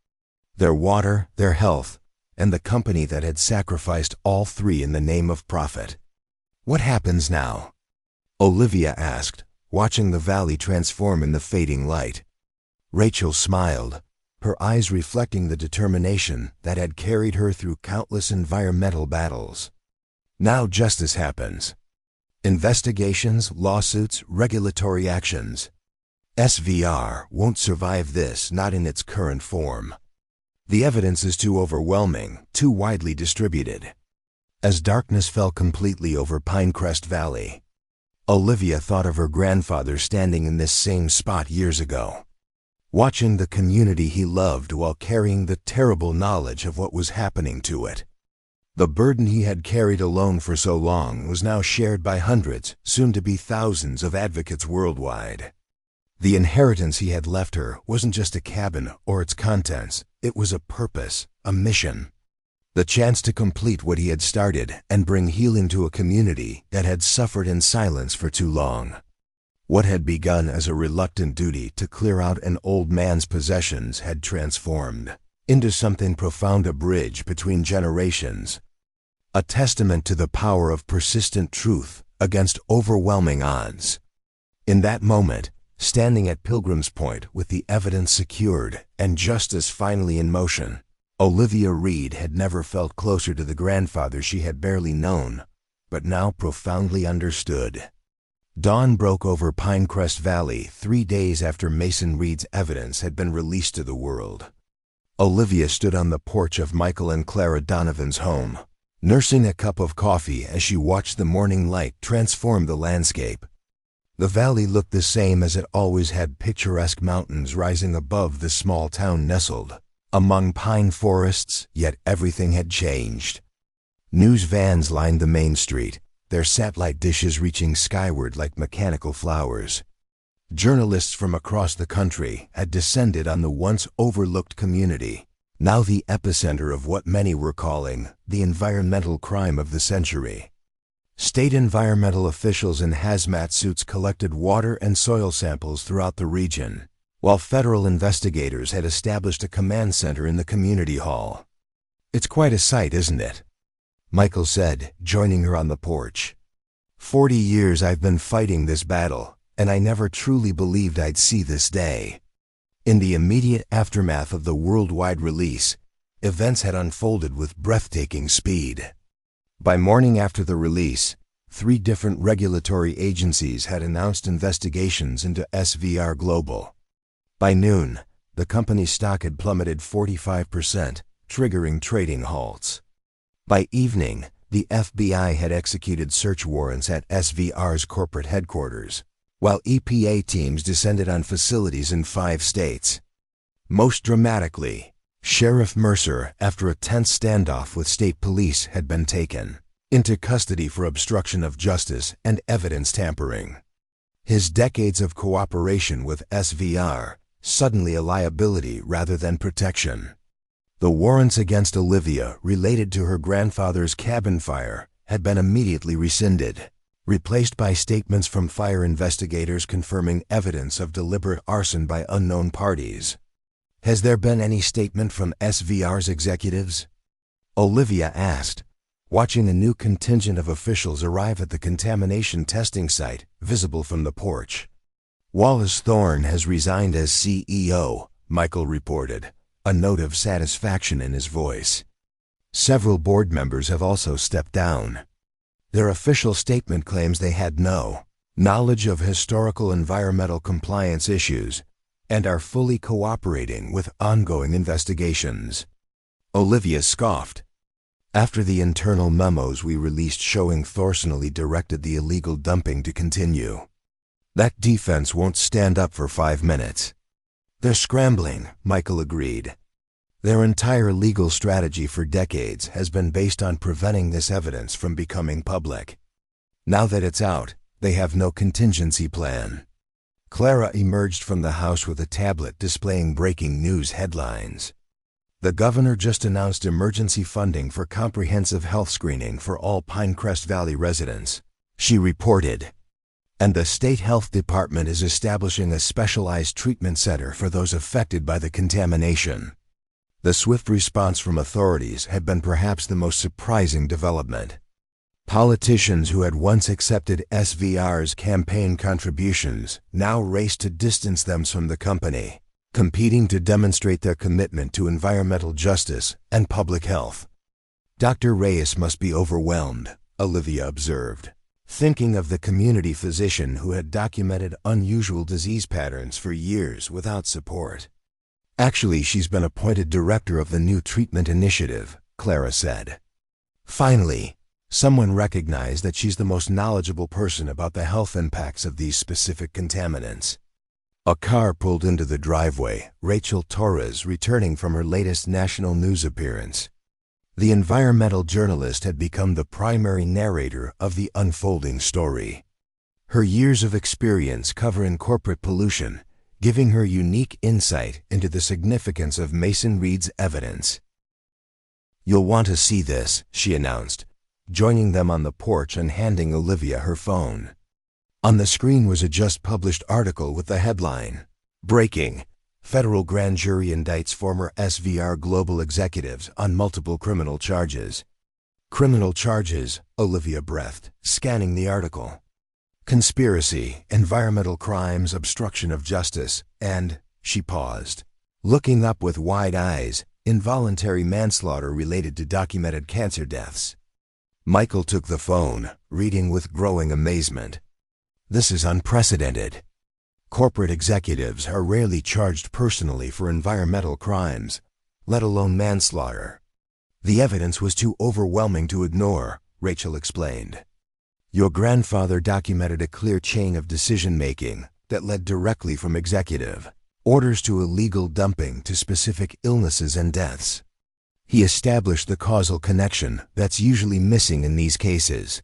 their water, their health, and the company that had sacrificed all 3 in the name of profit. "What happens now?" Olivia asked, watching the valley transform in the fading light. Rachel smiled, her eyes reflecting the determination that had carried her through countless environmental battles. "Now justice happens. Investigations, lawsuits, regulatory actions. SVR won't survive this, not in its current form. The evidence is too overwhelming, too widely distributed." As darkness fell completely over Pinecrest Valley, Olivia thought of her grandfather standing in this same spot years ago, watching the community he loved while carrying the terrible knowledge of what was happening to it. The burden he had carried alone for so long was now shared by hundreds, soon to be thousands of advocates worldwide. The inheritance he had left her wasn't just a cabin or its contents, it was a purpose, a mission. The chance to complete what he had started and bring healing to a community that had suffered in silence for too long. What had begun as a reluctant duty to clear out an old man's possessions had transformed into something profound, a bridge between generations, a testament to the power of persistent truth against overwhelming odds. In that moment, standing at Pilgrim's Point with the evidence secured and justice finally in motion, Olivia Reed had never felt closer to the grandfather she had barely known, but now profoundly understood. Dawn broke over Pinecrest Valley 3 days after Mason Reed's evidence had been released to the world. Olivia stood on the porch of Michael and Clara Donovan's home, nursing a cup of coffee as she watched the morning light transform the landscape. The valley looked the same as it always had, picturesque mountains rising above the small town nestled among pine forests, yet everything had changed. News vans lined the main street, their satellite dishes reaching skyward like mechanical flowers. Journalists from across the country had descended on the once overlooked community, now the epicenter of what many were calling the environmental crime of the century. State environmental officials in hazmat suits collected water and soil samples throughout the region, while federal investigators had established a command center in the community hall. "It's quite a sight, isn't it?" Michael said, joining her on the porch. 40 years I've been fighting this battle, and I never truly believed I'd see this day." In the immediate aftermath of the worldwide release, events had unfolded with breathtaking speed. By morning after the release, 3 different regulatory agencies had announced investigations into SVR Global. By noon, the company's stock had plummeted 45%, triggering trading halts. By evening, the FBI had executed search warrants at SVR's corporate headquarters, while EPA teams descended on facilities in 5 states. Most dramatically, Sheriff Mercer, after a tense standoff with state police, had been taken into custody for obstruction of justice and evidence tampering. His decades of cooperation with SVR, suddenly a liability rather than protection. The warrants against Olivia related to her grandfather's cabin fire had been immediately rescinded, replaced by statements from fire investigators confirming evidence of deliberate arson by unknown parties. Has there been any statement from SVR's executives? Olivia asked, watching a new contingent of officials arrive at the contamination testing site, visible from the porch. Wallace Thorne has resigned as CEO, Michael reported, a note of satisfaction in his voice. Several board members have also stepped down. Their official statement claims they had no knowledge of historical environmental compliance issues and are fully cooperating with ongoing investigations. Olivia scoffed. After the internal memos we released showing Thorsonally directed the illegal dumping to continue. That defense won't stand up for 5 minutes. They're scrambling, Michael agreed. Their entire legal strategy for decades has been based on preventing this evidence from becoming public. Now that it's out, they have no contingency plan. Clara emerged from the house with a tablet displaying breaking news headlines. The governor just announced emergency funding for comprehensive health screening for all Pinecrest Valley residents, she reported. And the state health department is establishing a specialized treatment center for those affected by the contamination. The swift response from authorities had been perhaps the most surprising development. Politicians who had once accepted SVR's campaign contributions now raced to distance them from the company, competing to demonstrate their commitment to environmental justice and public health. Dr. Reyes must be overwhelmed, Olivia observed, thinking of the community physician who had documented unusual disease patterns for years without support. Actually, she's been appointed director of the new treatment initiative, Clara said. Finally, someone recognized that she's the most knowledgeable person about the health impacts of these specific contaminants. A car pulled into the driveway, Rachel Torres returning from her latest national news appearance. The environmental journalist had become the primary narrator of the unfolding story. Her years of experience covering corporate pollution, giving her unique insight into the significance of Mason Reed's evidence. "You'll want to see this," she announced, joining them on the porch and handing Olivia her phone. On the screen was a just-published article with the headline, "Breaking: Federal Grand Jury Indicts Former SVR Global Executives on Multiple Criminal Charges." Criminal charges, Olivia breathed, scanning the article. Conspiracy, environmental crimes, obstruction of justice, and, she paused, looking up with wide eyes, involuntary manslaughter related to documented cancer deaths. Michael took the phone, reading with growing amazement. This is unprecedented. Corporate executives are rarely charged personally for environmental crimes, let alone manslaughter. The evidence was too overwhelming to ignore, Rachel explained. Your grandfather documented a clear chain of decision-making that led directly from executive orders to illegal dumping to specific illnesses and deaths. He established the causal connection that's usually missing in these cases.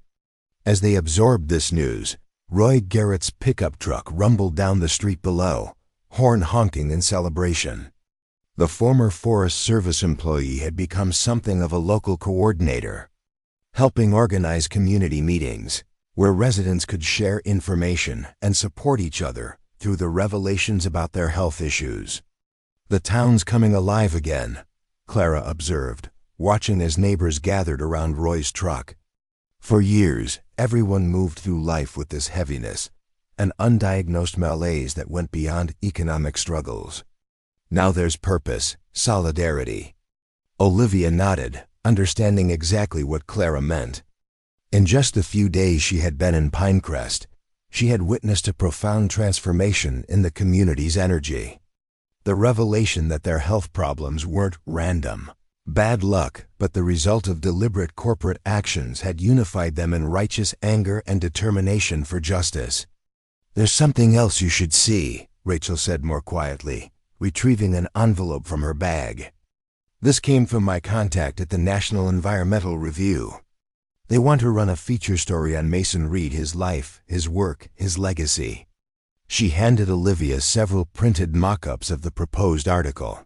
As they absorbed this news, Roy Garrett's pickup truck rumbled down the street below, horn honking in celebration. The former Forest Service employee had become something of a local coordinator, helping organize community meetings where residents could share information and support each other through the revelations about their health issues. The town's coming alive again, Clara observed, watching as neighbors gathered around Roy's truck. For years, everyone moved through life with this heaviness, an undiagnosed malaise that went beyond economic struggles. Now there's purpose, solidarity. Olivia nodded, understanding exactly what Clara meant. In just the few days she had been in Pinecrest, she had witnessed a profound transformation in the community's energy. The revelation that their health problems weren't random, Bad luck, but the result of deliberate corporate actions had unified them in righteous anger and determination for justice. "There's something else you should see," Rachel said more quietly, retrieving an envelope from her bag. "This came from my contact at the National Environmental Review. They want to run a feature story on Mason Reed, his life, his work, his legacy." She handed Olivia several printed mock-ups of the proposed article.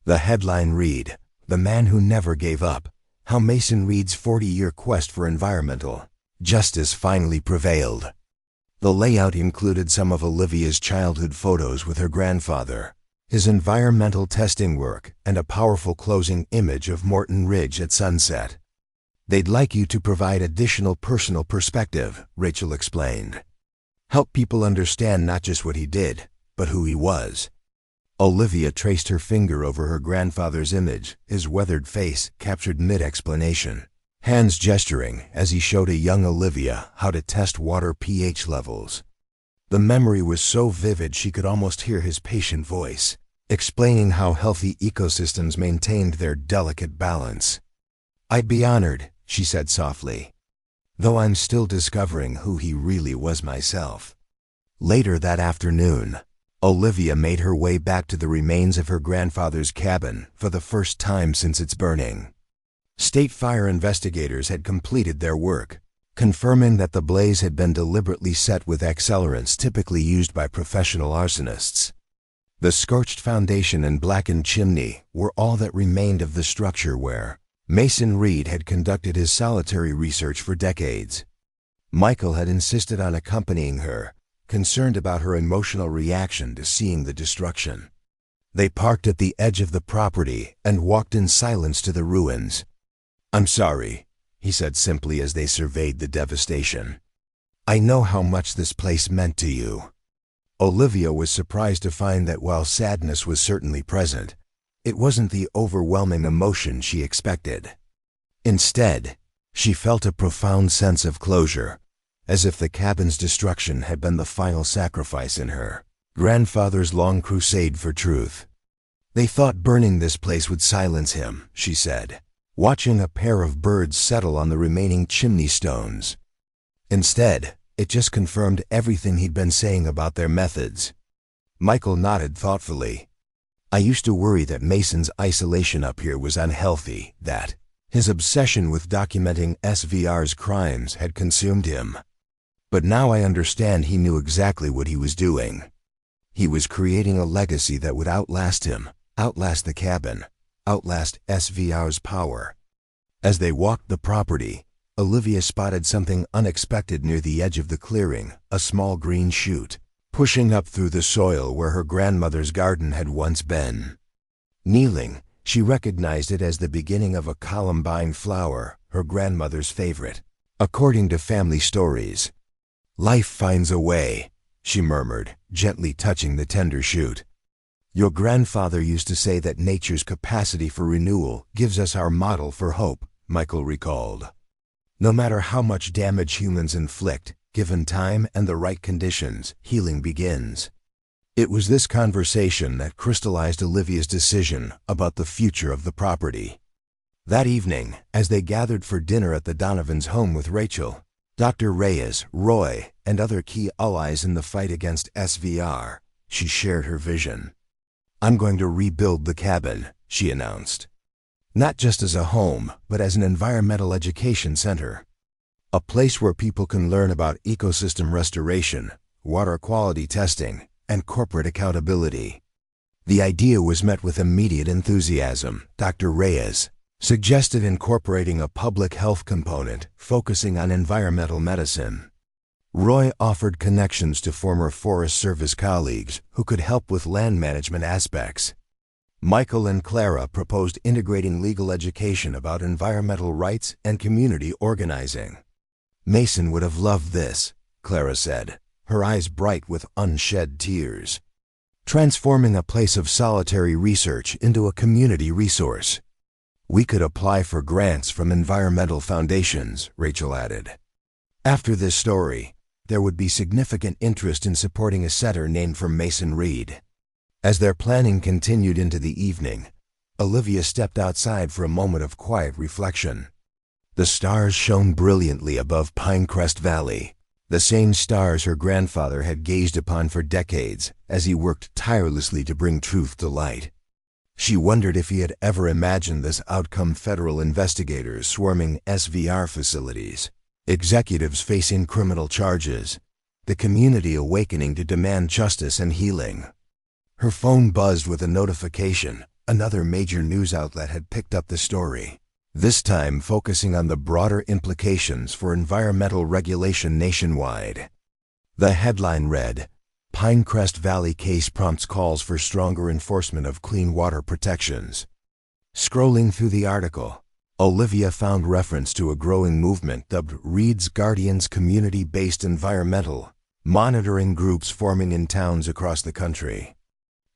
The headline read, "The Man Who Never Gave Up, How Mason Reed's 40-Year Quest for Environmental Justice Finally Prevailed." The layout included some of Olivia's childhood photos with her grandfather, his environmental testing work, and a powerful closing image of Morton Ridge at sunset. "They'd like you to provide additional personal perspective," Rachel explained. "Help people understand not just what he did, but who he was." Olivia traced her finger over her grandfather's image, his weathered face captured mid-explanation, hands gesturing as he showed a young Olivia how to test water pH levels. The memory was so vivid she could almost hear his patient voice, explaining how healthy ecosystems maintained their delicate balance. "I'd be honored," she said softly, "though I'm still discovering who he really was myself." Later that afternoon, Olivia made her way back to the remains of her grandfather's cabin for the first time since its burning. State fire investigators had completed their work, confirming that the blaze had been deliberately set with accelerants typically used by professional arsonists. The scorched foundation and blackened chimney were all that remained of the structure where Mason Reed had conducted his solitary research for decades. Michael had insisted on accompanying her, concerned about her emotional reaction to seeing the destruction. They parked at the edge of the property and walked in silence to the ruins. "I'm sorry," he said simply as they surveyed the devastation. "I know how much this place meant to you." Olivia was surprised to find that while sadness was certainly present, it wasn't the overwhelming emotion she expected. Instead, she felt a profound sense of closure, as if the cabin's destruction had been the final sacrifice in her grandfather's long crusade for truth. "They thought burning this place would silence him," she said, watching a pair of birds settle on the remaining chimney stones. "Instead, it just confirmed everything he'd been saying about their methods." Michael nodded thoughtfully. "I used to worry that Mason's isolation up here was unhealthy, that his obsession with documenting SVR's crimes had consumed him. But now I understand he knew exactly what he was doing. He was creating a legacy that would outlast him, outlast the cabin, outlast SVR's power." As they walked the property, Olivia spotted something unexpected near the edge of the clearing, a small green shoot, pushing up through the soil where her grandmother's garden had once been. Kneeling, she recognized it as the beginning of a columbine flower, her grandmother's favorite. According to family stories, "Life finds a way," she murmured, gently touching the tender shoot. "Your grandfather used to say that nature's capacity for renewal gives us our model for hope," Michael recalled. "No matter how much damage humans inflict, given time and the right conditions, healing begins." It was this conversation that crystallized Olivia's decision about the future of the property. That evening, as they gathered for dinner at the Donovans' home with Rachel, Dr. Reyes, Roy, and other key allies in the fight against SVR, she shared her vision. "I'm going to rebuild the cabin," she announced. "Not just as a home, but as an environmental education center. A place where people can learn about ecosystem restoration, water quality testing, and corporate accountability." The idea was met with immediate enthusiasm. Dr. Reyes suggested incorporating a public health component focusing on environmental medicine. Roy offered connections to former Forest Service colleagues who could help with land management aspects. Michael and Clara proposed integrating legal education about environmental rights and community organizing. "Mason would have loved this," Clara said, her eyes bright with unshed tears. "Transforming a place of solitary research into a community resource." "We could apply for grants from environmental foundations," Rachel added. After this story, there would be significant interest in supporting a center named for Mason Reed. As their planning continued into the evening, Olivia stepped outside for a moment of quiet reflection. The stars shone brilliantly above Pinecrest Valley, the same stars her grandfather had gazed upon for decades as he worked tirelessly to bring truth to light. She wondered if he had ever imagined this outcome: federal investigators swarming SVR facilities, executives facing criminal charges, the community awakening to demand justice and healing. Her phone buzzed with a notification. Another major news outlet had picked up the story, this time focusing on the broader implications for environmental regulation nationwide. The headline read, "Pinecrest Valley Case Prompts Calls for Stronger Enforcement of Clean Water Protections." Scrolling through the article, Olivia found reference to a growing movement dubbed Reed's Guardians, community-based environmental monitoring groups forming in towns across the country.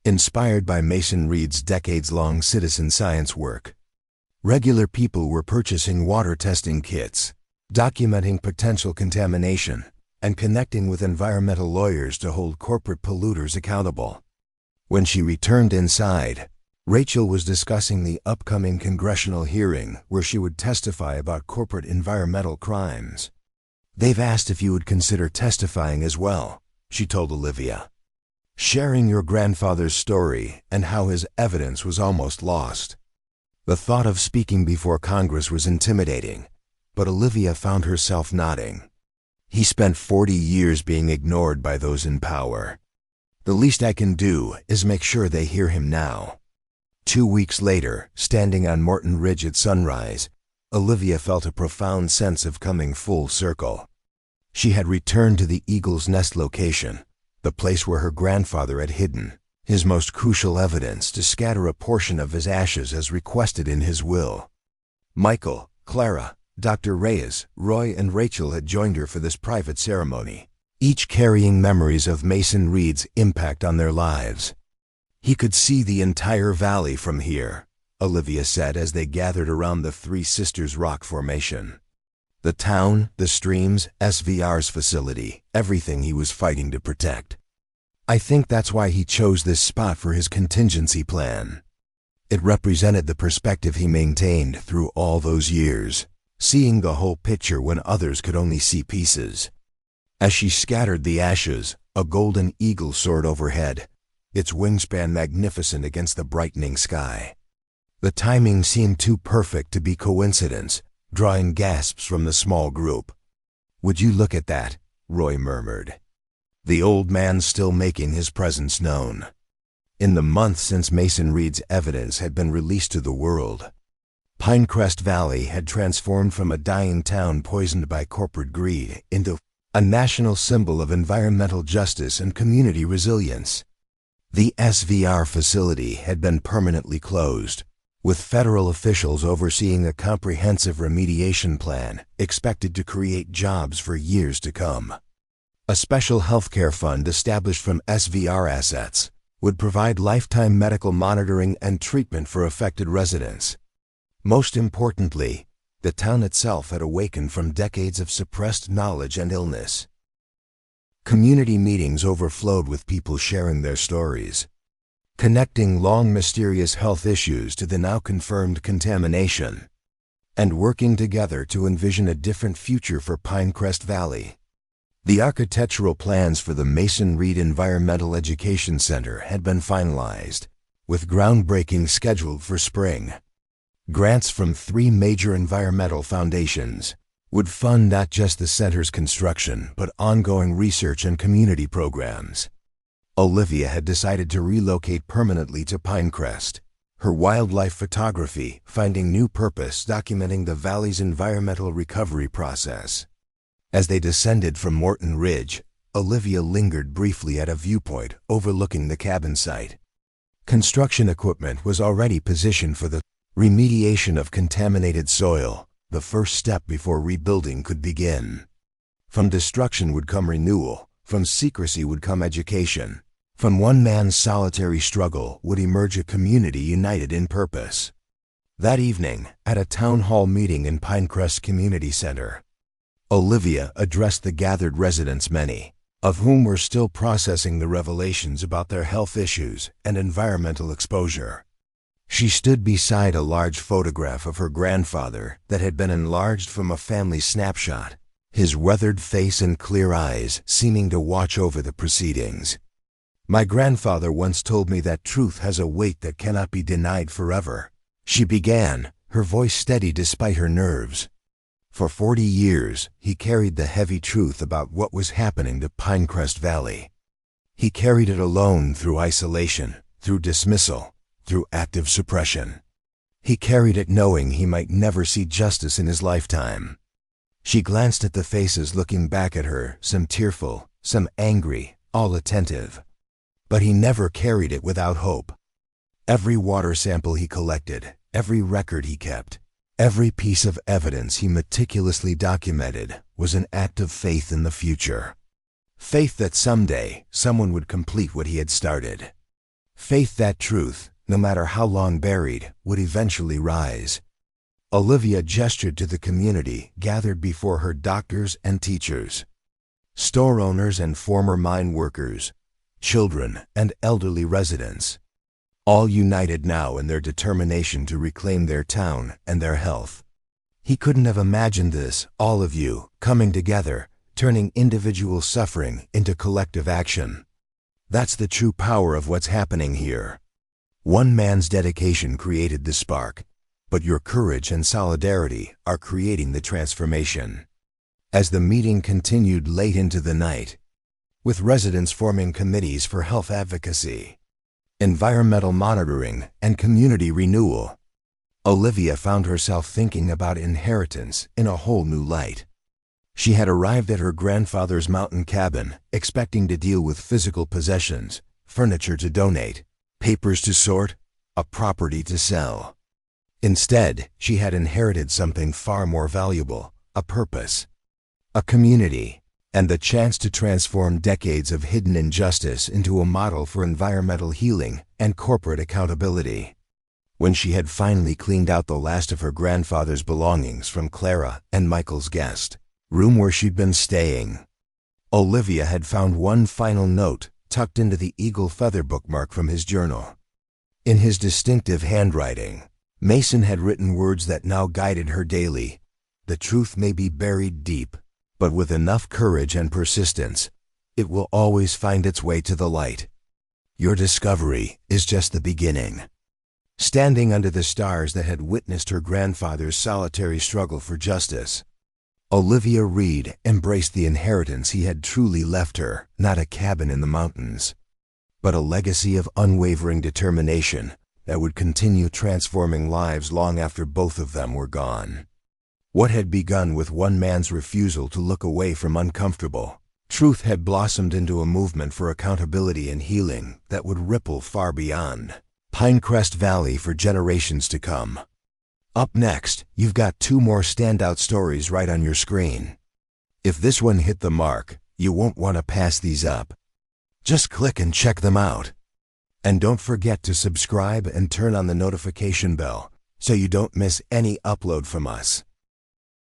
Inspired by Mason Reed's decades-long citizen science work, regular people were purchasing water testing kits, documenting potential contamination, and connecting with environmental lawyers to hold corporate polluters accountable. When she returned inside, Rachel was discussing the upcoming congressional hearing where she would testify about corporate environmental crimes. "They've asked if you would consider testifying as well," she told Olivia, sharing your grandfather's story and how his evidence was almost lost. The thought of speaking before Congress was intimidating, but Olivia found herself nodding. He spent 40 years being ignored by those in power. The least I can do is make sure they hear him now. 2 weeks later, standing on Morton Ridge at sunrise, Olivia felt a profound sense of coming full circle. She had returned to the Eagle's Nest location, the place where her grandfather had hidden his most crucial evidence, to scatter a portion of his ashes as requested in his will. Michael, Clara, Dr. Reyes, Roy, and Rachel had joined her for this private ceremony, each carrying memories of Mason Reed's impact on their lives. "He could see the entire valley from here," Olivia said as they gathered around the Three Sisters rock formation. The town, the streams, SVR's facility, everything he was fighting to protect. "I think that's why he chose this spot for his contingency plan." It represented the perspective he maintained through all those years, seeing the whole picture when others could only see pieces. As she scattered the ashes, a golden eagle soared overhead, its wingspan magnificent against the brightening sky. The timing seemed too perfect to be coincidence, drawing gasps from the small group. "Would you look at that?" Roy murmured, the old man still making his presence known. In the months since Mason Reed's evidence had been released to the world, Pinecrest Valley had transformed from a dying town poisoned by corporate greed into a national symbol of environmental justice and community resilience. The SVR facility had been permanently closed, with federal officials overseeing a comprehensive remediation plan expected to create jobs for years to come. A special healthcare fund established from SVR assets would provide lifetime medical monitoring and treatment for affected residents. Most importantly, the town itself had awakened from decades of suppressed knowledge and illness. Community meetings overflowed with people sharing their stories, connecting long mysterious health issues to the now confirmed contamination, and working together to envision a different future for Pinecrest Valley. The architectural plans for the Mason Reed Environmental Education Center had been finalized, with groundbreaking scheduled for spring. Grants from 3 major environmental foundations would fund not just the center's construction, but ongoing research and community programs. Olivia had decided to relocate permanently to Pinecrest, her wildlife photography finding new purpose documenting the valley's environmental recovery process. As they descended from Morton Ridge, Olivia lingered briefly at a viewpoint overlooking the cabin site. Construction equipment was already positioned for the remediation of contaminated soil, the first step before rebuilding could begin. From destruction would come renewal, from secrecy would come education, from one man's solitary struggle would emerge a community united in purpose. That evening, at a town hall meeting in Pinecrest Community Center, Olivia addressed the gathered residents, many of whom were still processing the revelations about their health issues and environmental exposure. She stood beside a large photograph of her grandfather that had been enlarged from a family snapshot, his weathered face and clear eyes seeming to watch over the proceedings. "My grandfather once told me that truth has a weight that cannot be denied forever," she began, her voice steady despite her nerves. For 40 years, he carried the heavy truth about what was happening to Pinecrest Valley. He carried it alone through isolation, through dismissal, through active suppression. He carried it knowing he might never see justice in his lifetime. She glanced at the faces looking back at her, some tearful, some angry, all attentive. But he never carried it without hope. Every water sample he collected, every record he kept, every piece of evidence he meticulously documented was an act of faith in the future. Faith that someday someone would complete what he had started. Faith that truth, no matter how long buried, would eventually rise. Olivia gestured to the community gathered before her, doctors and teachers, store owners and former mine workers, children and elderly residents, all united now in their determination to reclaim their town and their health. He couldn't have imagined this, all of you, coming together, turning individual suffering into collective action. That's the true power of what's happening here. One man's dedication created the spark, but your courage and solidarity are creating the transformation. As the meeting continued late into the night, with residents forming committees for health advocacy, environmental monitoring, and community renewal, Olivia found herself thinking about inheritance in a whole new light. She had arrived at her grandfather's mountain cabin, expecting to deal with physical possessions, furniture to donate, papers to sort, a property to sell. Instead, she had inherited something far more valuable, a purpose, a community, and the chance to transform decades of hidden injustice into a model for environmental healing and corporate accountability. When she had finally cleaned out the last of her grandfather's belongings from Clara and Michael's guest room where she'd been staying, Olivia had found one final note tucked into the eagle feather bookmark from his journal. In his distinctive handwriting, Mason had written words that now guided her daily. "The truth may be buried deep, but with enough courage and persistence, it will always find its way to the light. Your discovery is just the beginning." Standing under the stars that had witnessed her grandfather's solitary struggle for justice, Olivia Reed embraced the inheritance he had truly left her, not a cabin in the mountains, but a legacy of unwavering determination that would continue transforming lives long after both of them were gone. What had begun with one man's refusal to look away from uncomfortable truth had blossomed into a movement for accountability and healing that would ripple far beyond Pinecrest Valley for generations to come. Up next, you've got 2 more standout stories right on your screen. If this one hit the mark, you won't want to pass these up. Just click and check them out. And don't forget to subscribe and turn on the notification bell so you don't miss any upload from us.